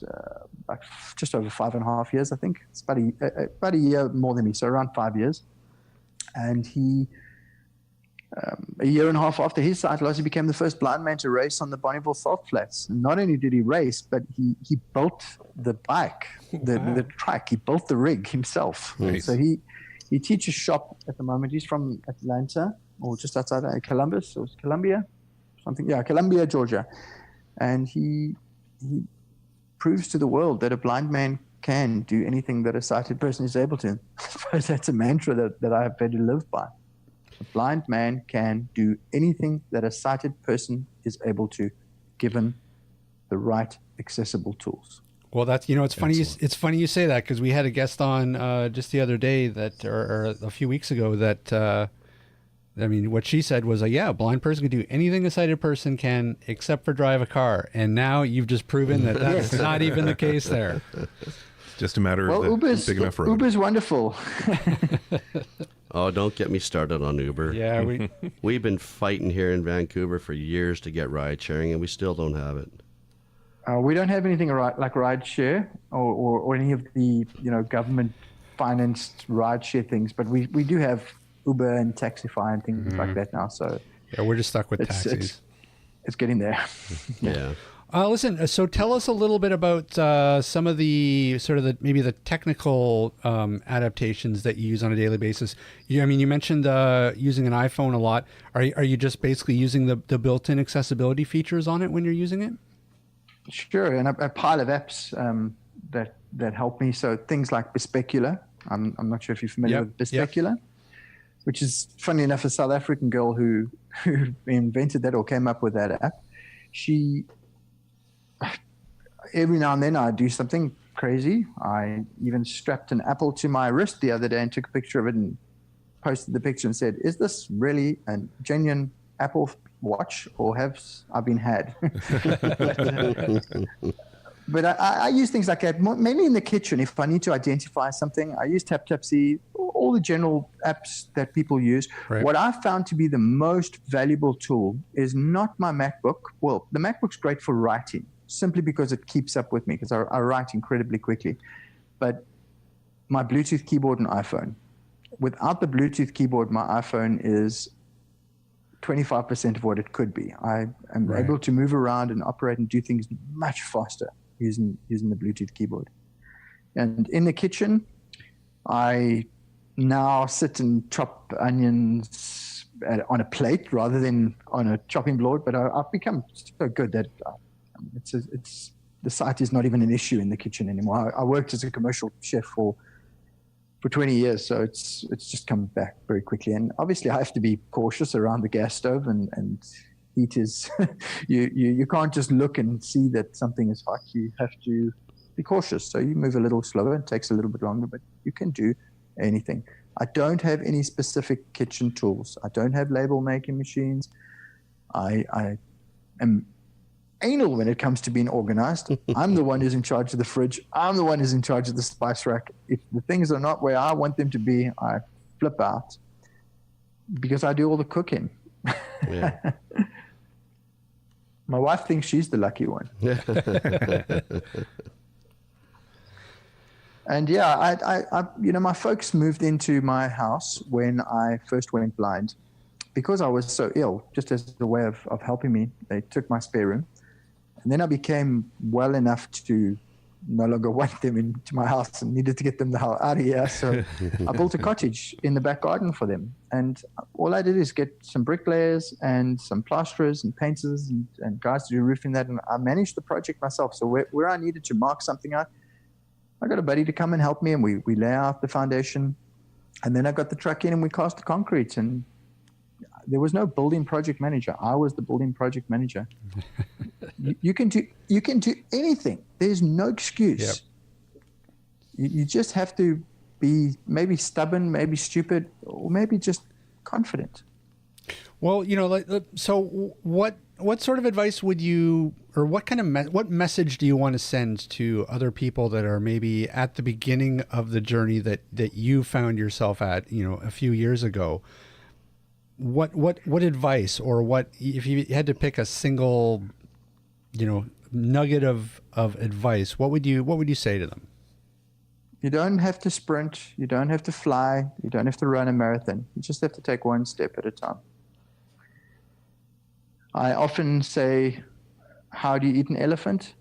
just over 5.5 years, I think. It's about a year more than me, so around 5 years. And he, a year and a half after his sight loss, he became the first blind man to race on the Bonneville Salt Flats. And not only did he race, but he built the bike, the track. He built the rig himself. Nice. So he teaches shop at the moment. He's from Atlanta, or just outside Columbus, or Columbia, something. Yeah, Columbia, Georgia. And he proves to the world that a blind man can do anything that a sighted person is able to. I suppose that's a mantra that I have had to live by. A blind man can do anything that a sighted person is able to, given the right accessible tools. Well, that's, it's funny. It's funny you say that, because we had a guest on just the other day or a few weeks ago that, what she said was, a blind person can do anything a sighted person can, except for drive a car. And now you've just proven that that's not even the case there. Just a matter of the big enough road. Uber's wonderful. Oh, don't get me started on Uber. Yeah, we've been fighting here in Vancouver for years to get ride sharing, and we still don't have it. We don't have anything like ride share or any of the government financed ride share things, but we do have Uber and Taxify and things like that now. So yeah, we're just stuck with taxis. It's getting there. Yeah. Listen, so tell us a little bit about some of the maybe the technical adaptations that you use on a daily basis. You mentioned using an iPhone a lot. Are you just basically using the built-in accessibility features on it when you're using it? Sure, and a pile of apps that help me. So things like Bespecular. I'm not sure if you're familiar with Bespecular, which is, funny enough, a South African girl who invented that or came up with that app. She, every now and then I do something crazy. I even strapped an apple to my wrist the other day and took a picture of it and posted the picture and said, "Is this really a genuine Apple Watch, or have I been had?" But I use things like that, mainly in the kitchen. If I need to identify something, I use TapTapSee, all the general apps that people use. Right. What I found to be the most valuable tool is not my MacBook. Well, the MacBook's great for writing, simply because it keeps up with me, because I write incredibly quickly. But my Bluetooth keyboard and iPhone. Without the Bluetooth keyboard, my iPhone is 25% of what it could be. I am able to move around and operate and do things much faster using the Bluetooth keyboard. And in the kitchen, I now sit and chop onions on a plate rather than on a chopping board. But I've become so good that the sight is not even an issue in the kitchen anymore. I worked as a commercial chef for 20 years, so it's just come back very quickly. And obviously, I have to be cautious around the gas stove and heat is. you can't just look and see that something is hot. You have to be cautious. So you move a little slower. It takes a little bit longer, but you can do anything. I don't have any specific kitchen tools. I don't have label making machines. I am anal when it comes to being organized. I'm the one who's in charge of the fridge. I'm the one who's in charge of the spice rack. If the things are not where I want them to be, I flip out because I do all the cooking. Yeah. My wife thinks she's the lucky one. And yeah, I my folks moved into my house when I first went blind. Because I was so ill, just as a way of helping me, they took my spare room. And then I became well enough to no longer want them into my house and needed to get them the hell out of here. So I built a cottage in the back garden for them. And all I did is get some bricklayers and some plasterers and painters and guys to do roofing that. And I managed the project myself. So where I needed to mark something out, I got a buddy to come and help me, and we lay out the foundation. And then I got the truck in and we cast the concrete. And there was no building project manager. I was the building project manager. You can do anything. There's no excuse. Yep. You just have to be maybe stubborn, maybe stupid, or maybe just confident. Well, so what sort of advice would you, or what kind of what message do you want to send to other people that are maybe at the beginning of the journey that you found yourself at, a few years ago? What advice, or what, if you had to pick a single, nugget of advice, what would you say to them? You don't have to sprint. You don't have to fly. You don't have to run a marathon. You just have to take one step at a time. I often say, how do you eat an elephant?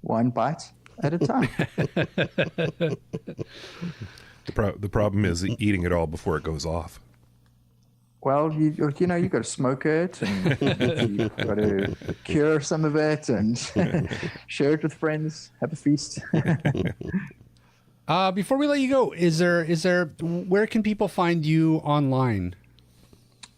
One bite at a time. The problem is eating it all before it goes off. Well, you got to smoke it, and you've got to cure some of it, and share it with friends. Have a feast. Before we let you go, is there where can people find you online?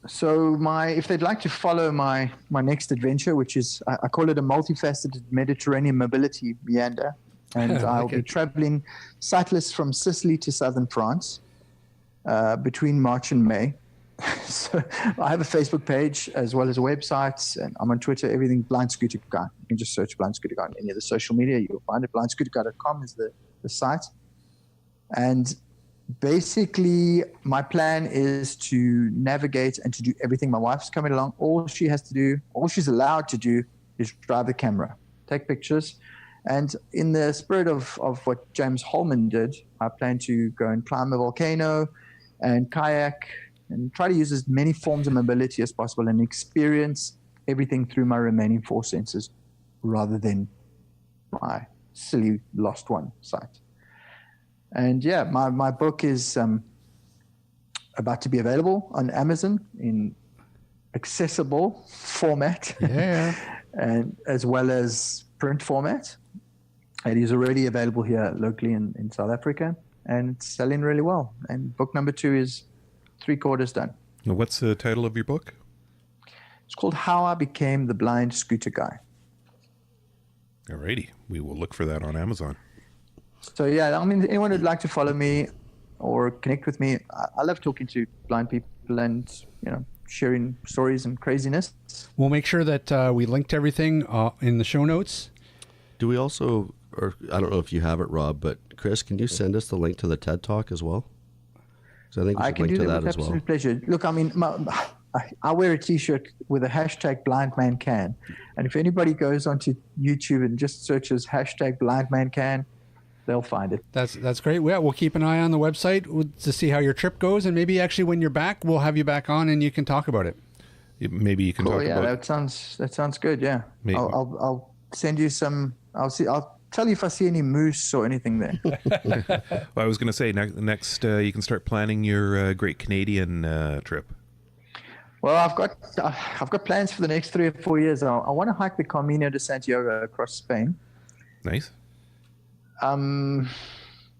So if they'd like to follow my next adventure, which is I call it a multifaceted Mediterranean mobility meander, and I'll be traveling sightless from Sicily to southern France between March and May. So I have a Facebook page as well as a website, and I'm on Twitter, everything Blind Scooter Guy. You can just search Blind Scooter Guy on any of the social media. You'll find it. BlindScooterGuy.com is the site. And basically, my plan is to navigate and to do everything. My wife's coming along. All she's allowed to do is drive the camera, take pictures. And in the spirit of what James Holman did, I plan to go and climb a volcano and kayak and try to use as many forms of mobility as possible and experience everything through my remaining four senses rather than my silly lost one sight. And yeah, my book is about to be available on Amazon in accessible format, and as well as print format. It is already available here locally in South Africa, and it's selling really well. And book number 2 is 3/4 done. Now, what's the title of your book? It's called How I Became the Blind Scooter Guy. Alrighty, we will look for that on Amazon. So yeah, I mean, anyone who'd like to follow me or connect with me, I love talking to blind people and sharing stories and craziness. We'll make sure that we linked everything in the show notes. Do we also, or I don't know if you have it, Rob, but Chris, can you send us the link to the TED Talk as well? So I think we should link to that as well. Absolute pleasure. Look, I mean, I wear a T-shirt with a hashtag Blind Man Can, and if anybody goes onto YouTube and just searches hashtag Blind Man Can, they'll find it. That's great. Yeah, we'll keep an eye on the website to see how your trip goes, and maybe actually when you're back, we'll have you back on and you can talk about it. Maybe you can talk about. Yeah, that sounds good. Yeah, I'll send you some. I'll tell you if I see any moose or anything there. Well, I was going to say next you can start planning your Great Canadian trip. Well, I've got plans for the next 3 or 4 years. I want to hike the Camino de Santiago across Spain. Nice.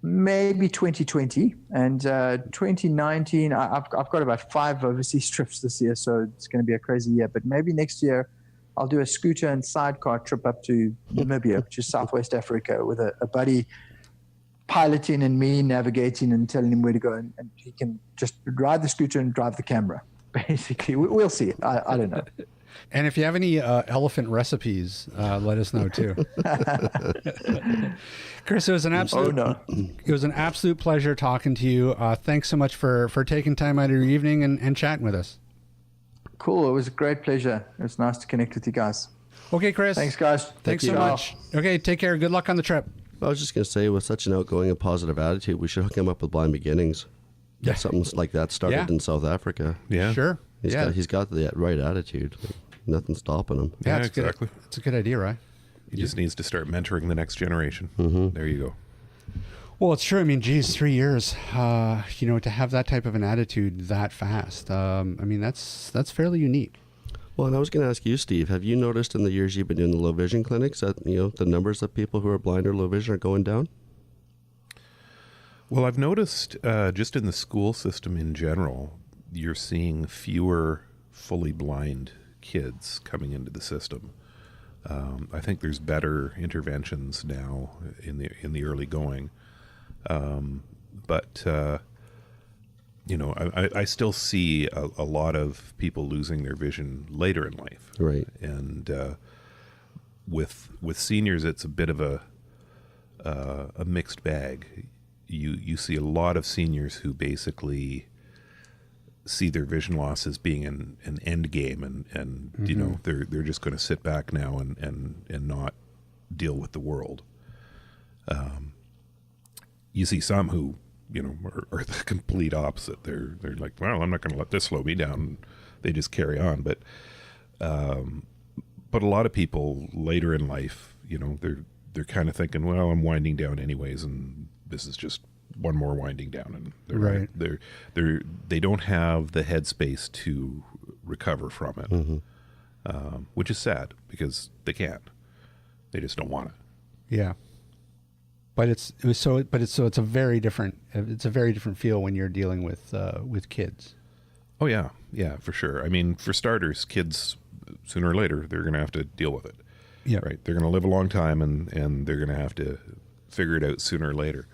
Maybe 2020 and 2019. I've got about 5 overseas trips this year, so it's going to be a crazy year. But maybe next year I'll do a scooter and sidecar trip up to Namibia, which is Southwest Africa, with a buddy piloting and me navigating and telling him where to go, and he can just ride the scooter and drive the camera. Basically, we'll see. I don't know. And if you have any elephant recipes, let us know too. Chris, it was an absolute pleasure talking to you. Thanks so much for taking time out of your evening and chatting with us. Cool. It was a great pleasure. It was nice to connect with you guys. Okay, Chris. Thanks, guys. Thanks so much. Okay, take care. Good luck on the trip. I was just going to say, with such an outgoing and positive attitude, we should hook him up with Blind Beginnings. Yeah. Something like that started in South Africa. Yeah. Sure. He's got the right attitude. Nothing's stopping him. Yeah, exactly. It's a good idea, right? He just needs to start mentoring the next generation. There you go. Well, it's true. I mean, geez, 3 years, to have that type of an attitude that fast. I mean, that's fairly unique. Well, and I was going to ask you, Steve, have you noticed in the years you've been doing the low vision clinics that, the numbers of people who are blind or low vision are going down? Well, I've noticed just in the school system in general, you're seeing fewer fully blind kids coming into the system. I think there's better interventions now in the early going. But I still see a lot of people losing their vision later in life. Right. And with seniors, it's a bit of a mixed bag. You see a lot of seniors who basically see their vision loss as being an end game, and they're just going to sit back now and not deal with the world. You see some who are the complete opposite. They're like, well, I'm not going to let this slow me down. They just carry on. But a lot of people later in life, they're kind of thinking, well, I'm winding down anyways, and this is just one more winding down, and they don't have the headspace to recover from it, which is sad because they can't. They just don't want it. Yeah, but it's a very different feel when you're dealing with kids. Oh yeah, for sure. I mean, for starters, kids sooner or later they're going to have to deal with it. Yeah, right. They're going to live a long time, and they're going to have to figure it out sooner or later.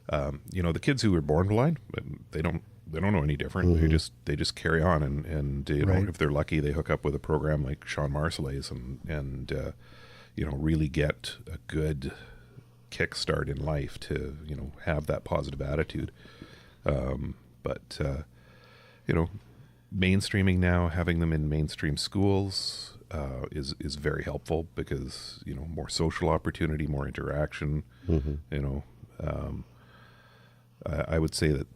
The kids who were born blind, they don't know any different. They just carry on, and if they're lucky, they hook up with a program like Sean Marcellet's and really get a good kickstart in life to have that positive attitude. But mainstreaming now, having them in mainstream schools is very helpful because more social opportunity, more interaction. I would say that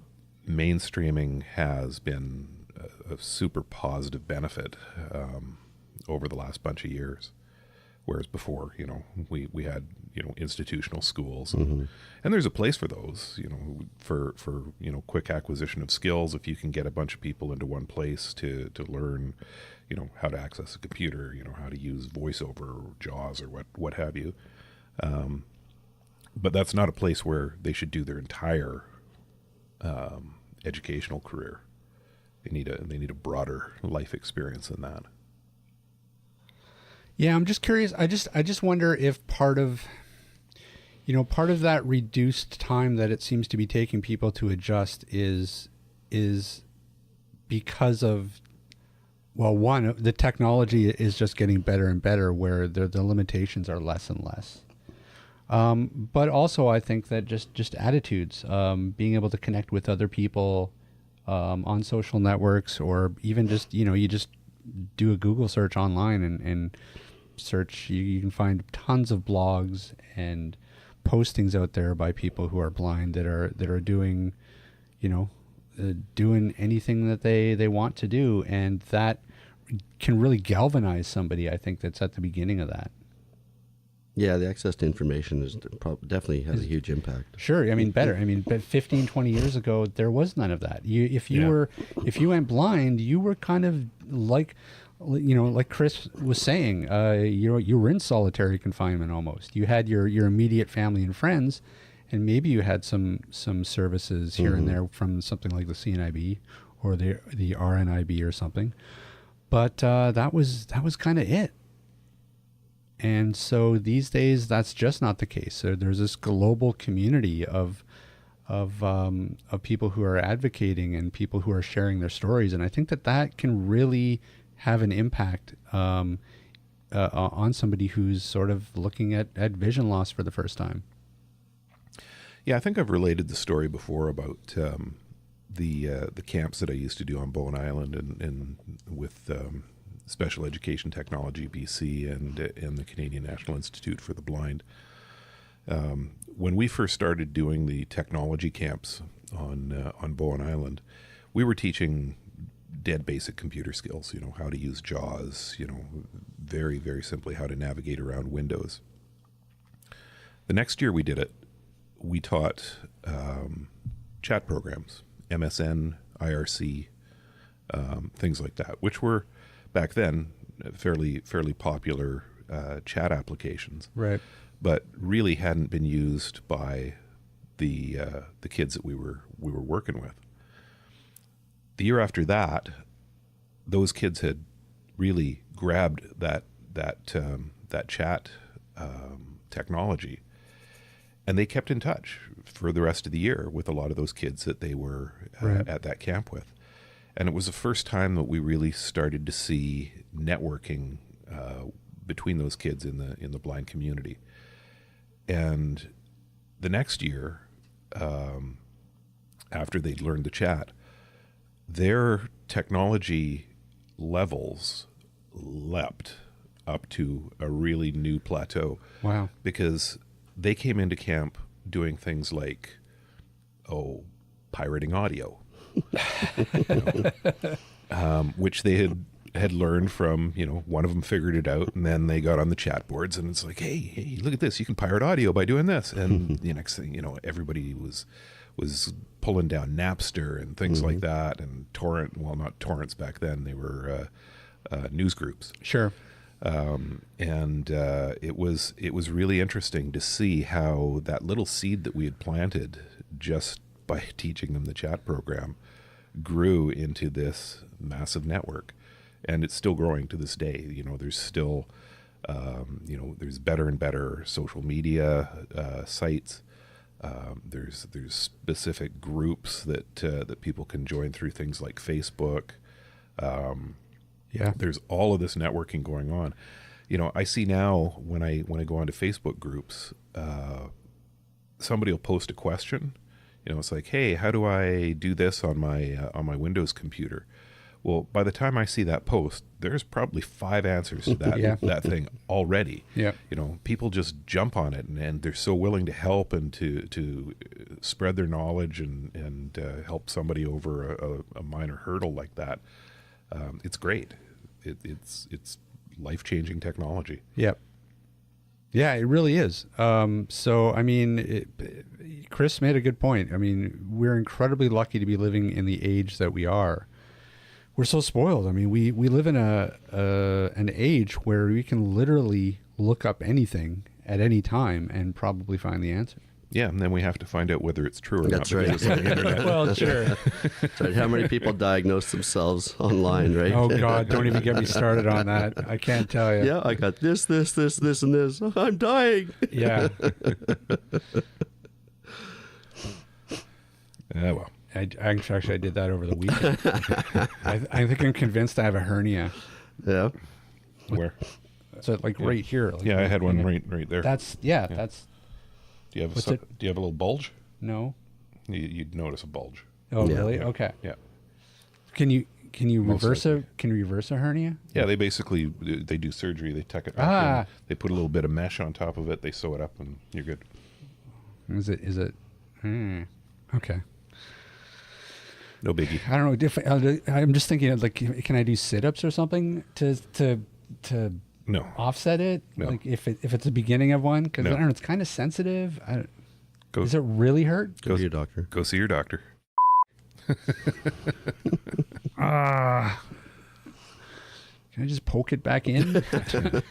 mainstreaming has been a super positive benefit over the last bunch of years, whereas before, we had institutional schools, and there's a place for those, for quick acquisition of skills. If you can get a bunch of people into one place to learn, how to access a computer, how to use VoiceOver or JAWS or what have you. But that's not a place where they should do their entire educational career. They need a broader life experience than that. Yeah, I'm just curious. I just wonder if part of that reduced time that it seems to be taking people to adjust is because of, well, one, the technology is just getting better and better, where the limitations are less and less. But also, I think that just attitudes, being able to connect with other people on social networks, or even just you just do a Google search online and search. You can find tons of blogs and postings out there by people who are blind that are doing, doing anything that they want to do, and that can really galvanize somebody. I think that's at the beginning of that. Yeah, the access to information is definitely has a huge impact. Sure. I mean, better. I mean, but 15, 20 years ago, there was none of that. If you went blind, you were kind of like, like Chris was saying, you were in solitary confinement almost. You had your immediate family and friends, and maybe you had some services here and there from something like the CNIB or the RNIB or something. But that was kind of it. And so these days, that's just not the case. So there's this global community of people who are advocating and people who are sharing their stories, and I think that can really have an impact on somebody who's sort of looking at vision loss for the first time. Yeah, I think I've related the story before about the camps that I used to do on Bowen Island and with Special Education Technology BC and the Canadian National Institute for the Blind. When we first started doing the technology camps on Bowen Island, we were teaching dead basic computer skills, how to use JAWS, very, very simply how to navigate around Windows. The next year we did it, we taught chat programs, MSN, IRC, things like that, which were back then fairly popular chat applications, right? But really hadn't been used by the kids that we were working with. The year after that, those kids had really grabbed that chat technology, and they kept in touch for the rest of the year with a lot of those kids that they were at that camp with. And it was the first time that we really started to see networking between those kids in the blind community. And the next year, after they'd learned the chat, their technology levels leapt up to a really new plateau. Wow. Because they came into camp doing things like, pirating audio. Which they had learned from, one of them figured it out, and then they got on the chat boards, and it's like, hey, look at this, you can pirate audio by doing this. And the next thing, everybody was pulling down Napster and things like that, and not torrents back then, they were news groups. Sure. And it was really interesting to see how that little seed that we had planted just by teaching them the chat program grew into this massive network, and it's still growing to this day. There's still there's better and better social media sites. There's specific groups that people can join through things like Facebook. There's all of this networking going on. I see now when I go onto Facebook groups, somebody will post a question. It's like, hey, how do I do this on my Windows computer? Well, by the time I see that post, there's probably 5 answers to that that thing already. Yeah. People just jump on it, and they're so willing to help and to spread their knowledge and help somebody over a minor hurdle like that. It's great. It's life-changing technology. Yep. Yeah, it really is. So, I mean, Chris made a good point. I mean, we're incredibly lucky to be living in the age that we are. We're so spoiled. I mean, we live in an age where we can literally look up anything at any time and probably find the answer. Yeah, and then we have to find out whether it's true or That's not. right. Because it's on the internet. Well, sure. That's right. How many people diagnose themselves online, right? Oh, God, don't even get me started on that. I can't tell you. Yeah, I got this, and this. I'm dying. Yeah. Well. I did that over the weekend. I think I'm convinced I have a hernia. Yeah. Where? So right here. Like, I had one right there. That's. Do you have do you have a little bulge? No. You'd notice a bulge. Oh, Yeah. really? Okay. Yeah. Can you reverse likely. Can you reverse a hernia? Yeah, they basically they do surgery. They tuck it back in. They put a little bit of mesh on top of it. They sew it up, and you're good. Is it? Okay. No biggie. I don't know. I'm just thinking of can I do sit-ups or something to No. offset it? No. Like if it's the beginning of one? Because No. I don't know, it's kind of sensitive. Go, Does it really hurt? Go to your doctor. go see your doctor. Can I just poke it back in?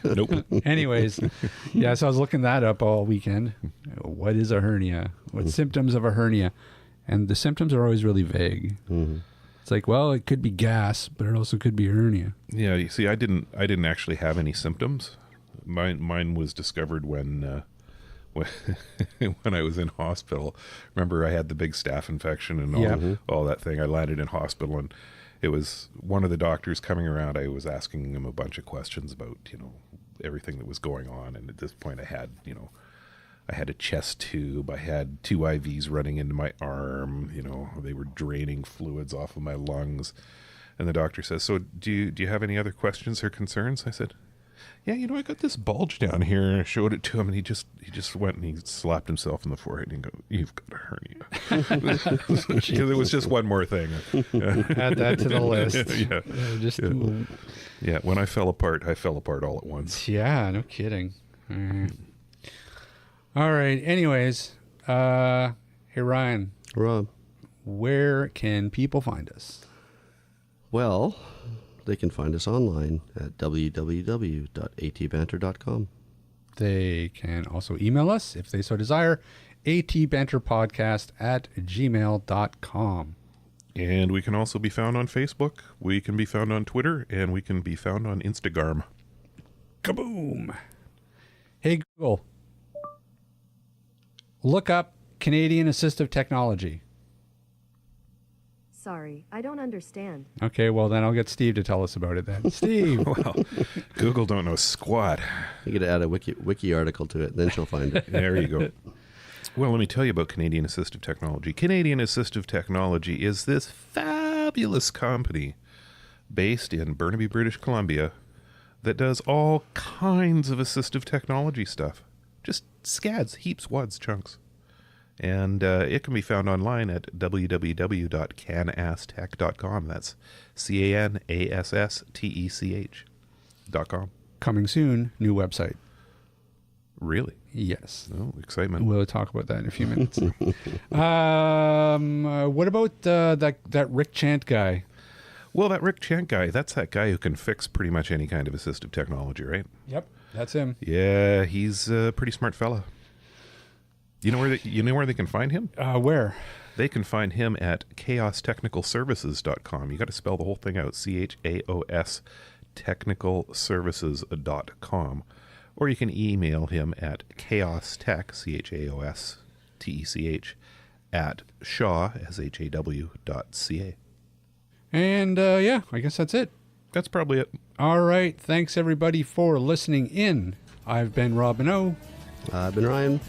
Nope. Anyways, yeah, so I was looking that up all weekend. What is a hernia? What symptoms of a hernia? And the symptoms are always really vague. Mm-hmm. It's like, well, it could be gas, but it also could be hernia. Yeah, you see, I didn't actually have any symptoms. Mine was discovered when when I was in hospital. Remember, I had the big staph infection and all that thing. I landed in hospital, and it was one of the doctors coming around. I was asking him a bunch of questions about, everything that was going on. And at this point I had a chest tube. I had 2 IVs running into my arm. They were draining fluids off of my lungs. And the doctor says, so do you have any other questions or concerns? I said, yeah, I got this bulge down here. And I showed it to him, and he just went and he slapped himself in the forehead and he goes, you've got a hernia. There was just one more thing. Add that to the list. Yeah, when I fell apart all at once. Yeah, no kidding. All right. Anyways, hey, Ryan, Rob. where can people find us? Well, they can find us online at www.atbanter.com. They can also email us if they so desire, atbanterpodcast@gmail.com. And we can also be found on Facebook. We can be found on Twitter, and we can be found on Instagram. Kaboom! Hey, Google, look up Canadian Assistive Technology. Sorry, I don't understand. Okay, well, then I'll get Steve to tell us about it then. Steve! Well, Google don't know squat. You got to add a wiki article to it, then she'll find it. There you go. Well, let me tell you about Canadian Assistive Technology. Canadian Assistive Technology is this fabulous company based in Burnaby, British Columbia that does all kinds of assistive technology stuff. Just scads, heaps, wads, chunks. And it can be found online at www.canasstech.com. That's CANASSTECH.com. Coming soon, new website. Really? Yes. Oh, excitement. We'll talk about that in a few minutes. What about that Rick Chant guy? Well, that Rick Chant guy, that's that guy who can fix pretty much any kind of assistive technology, right? Yep, that's him. Yeah, he's a pretty smart fella. You know where they can find him? Where? They can find him at chaostechnicalservices.com. You got to spell the whole thing out, CHAOS technicalservices.com. Or you can email him at chaostech, CHAOSTECH, at shaw, SHAW.ca. And yeah, I guess that's it. That's probably it. All right. Thanks, everybody, for listening in. I've been Rob Minot. I've been Ryan.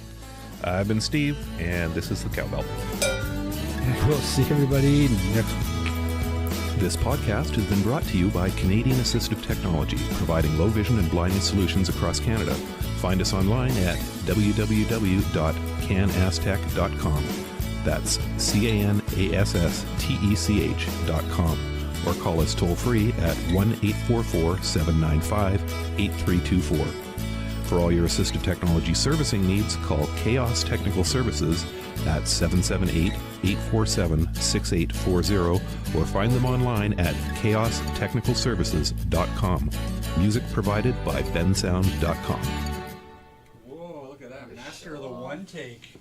I've been Steve, and this is the Cowbell. And we'll see everybody next week. This podcast has been brought to you by Canadian Assistive Technology, providing low vision and blindness solutions across Canada. Find us online at www.canasstech.com. That's CANASSTECH.com. Or call us toll free at 1-844-795-8324. For all your assistive technology servicing needs, call Chaos Technical Services at 778-847-6840 or find them online at chaostechnicalservices.com. Music provided by bensound.com. Whoa, look at that. Master of the one take.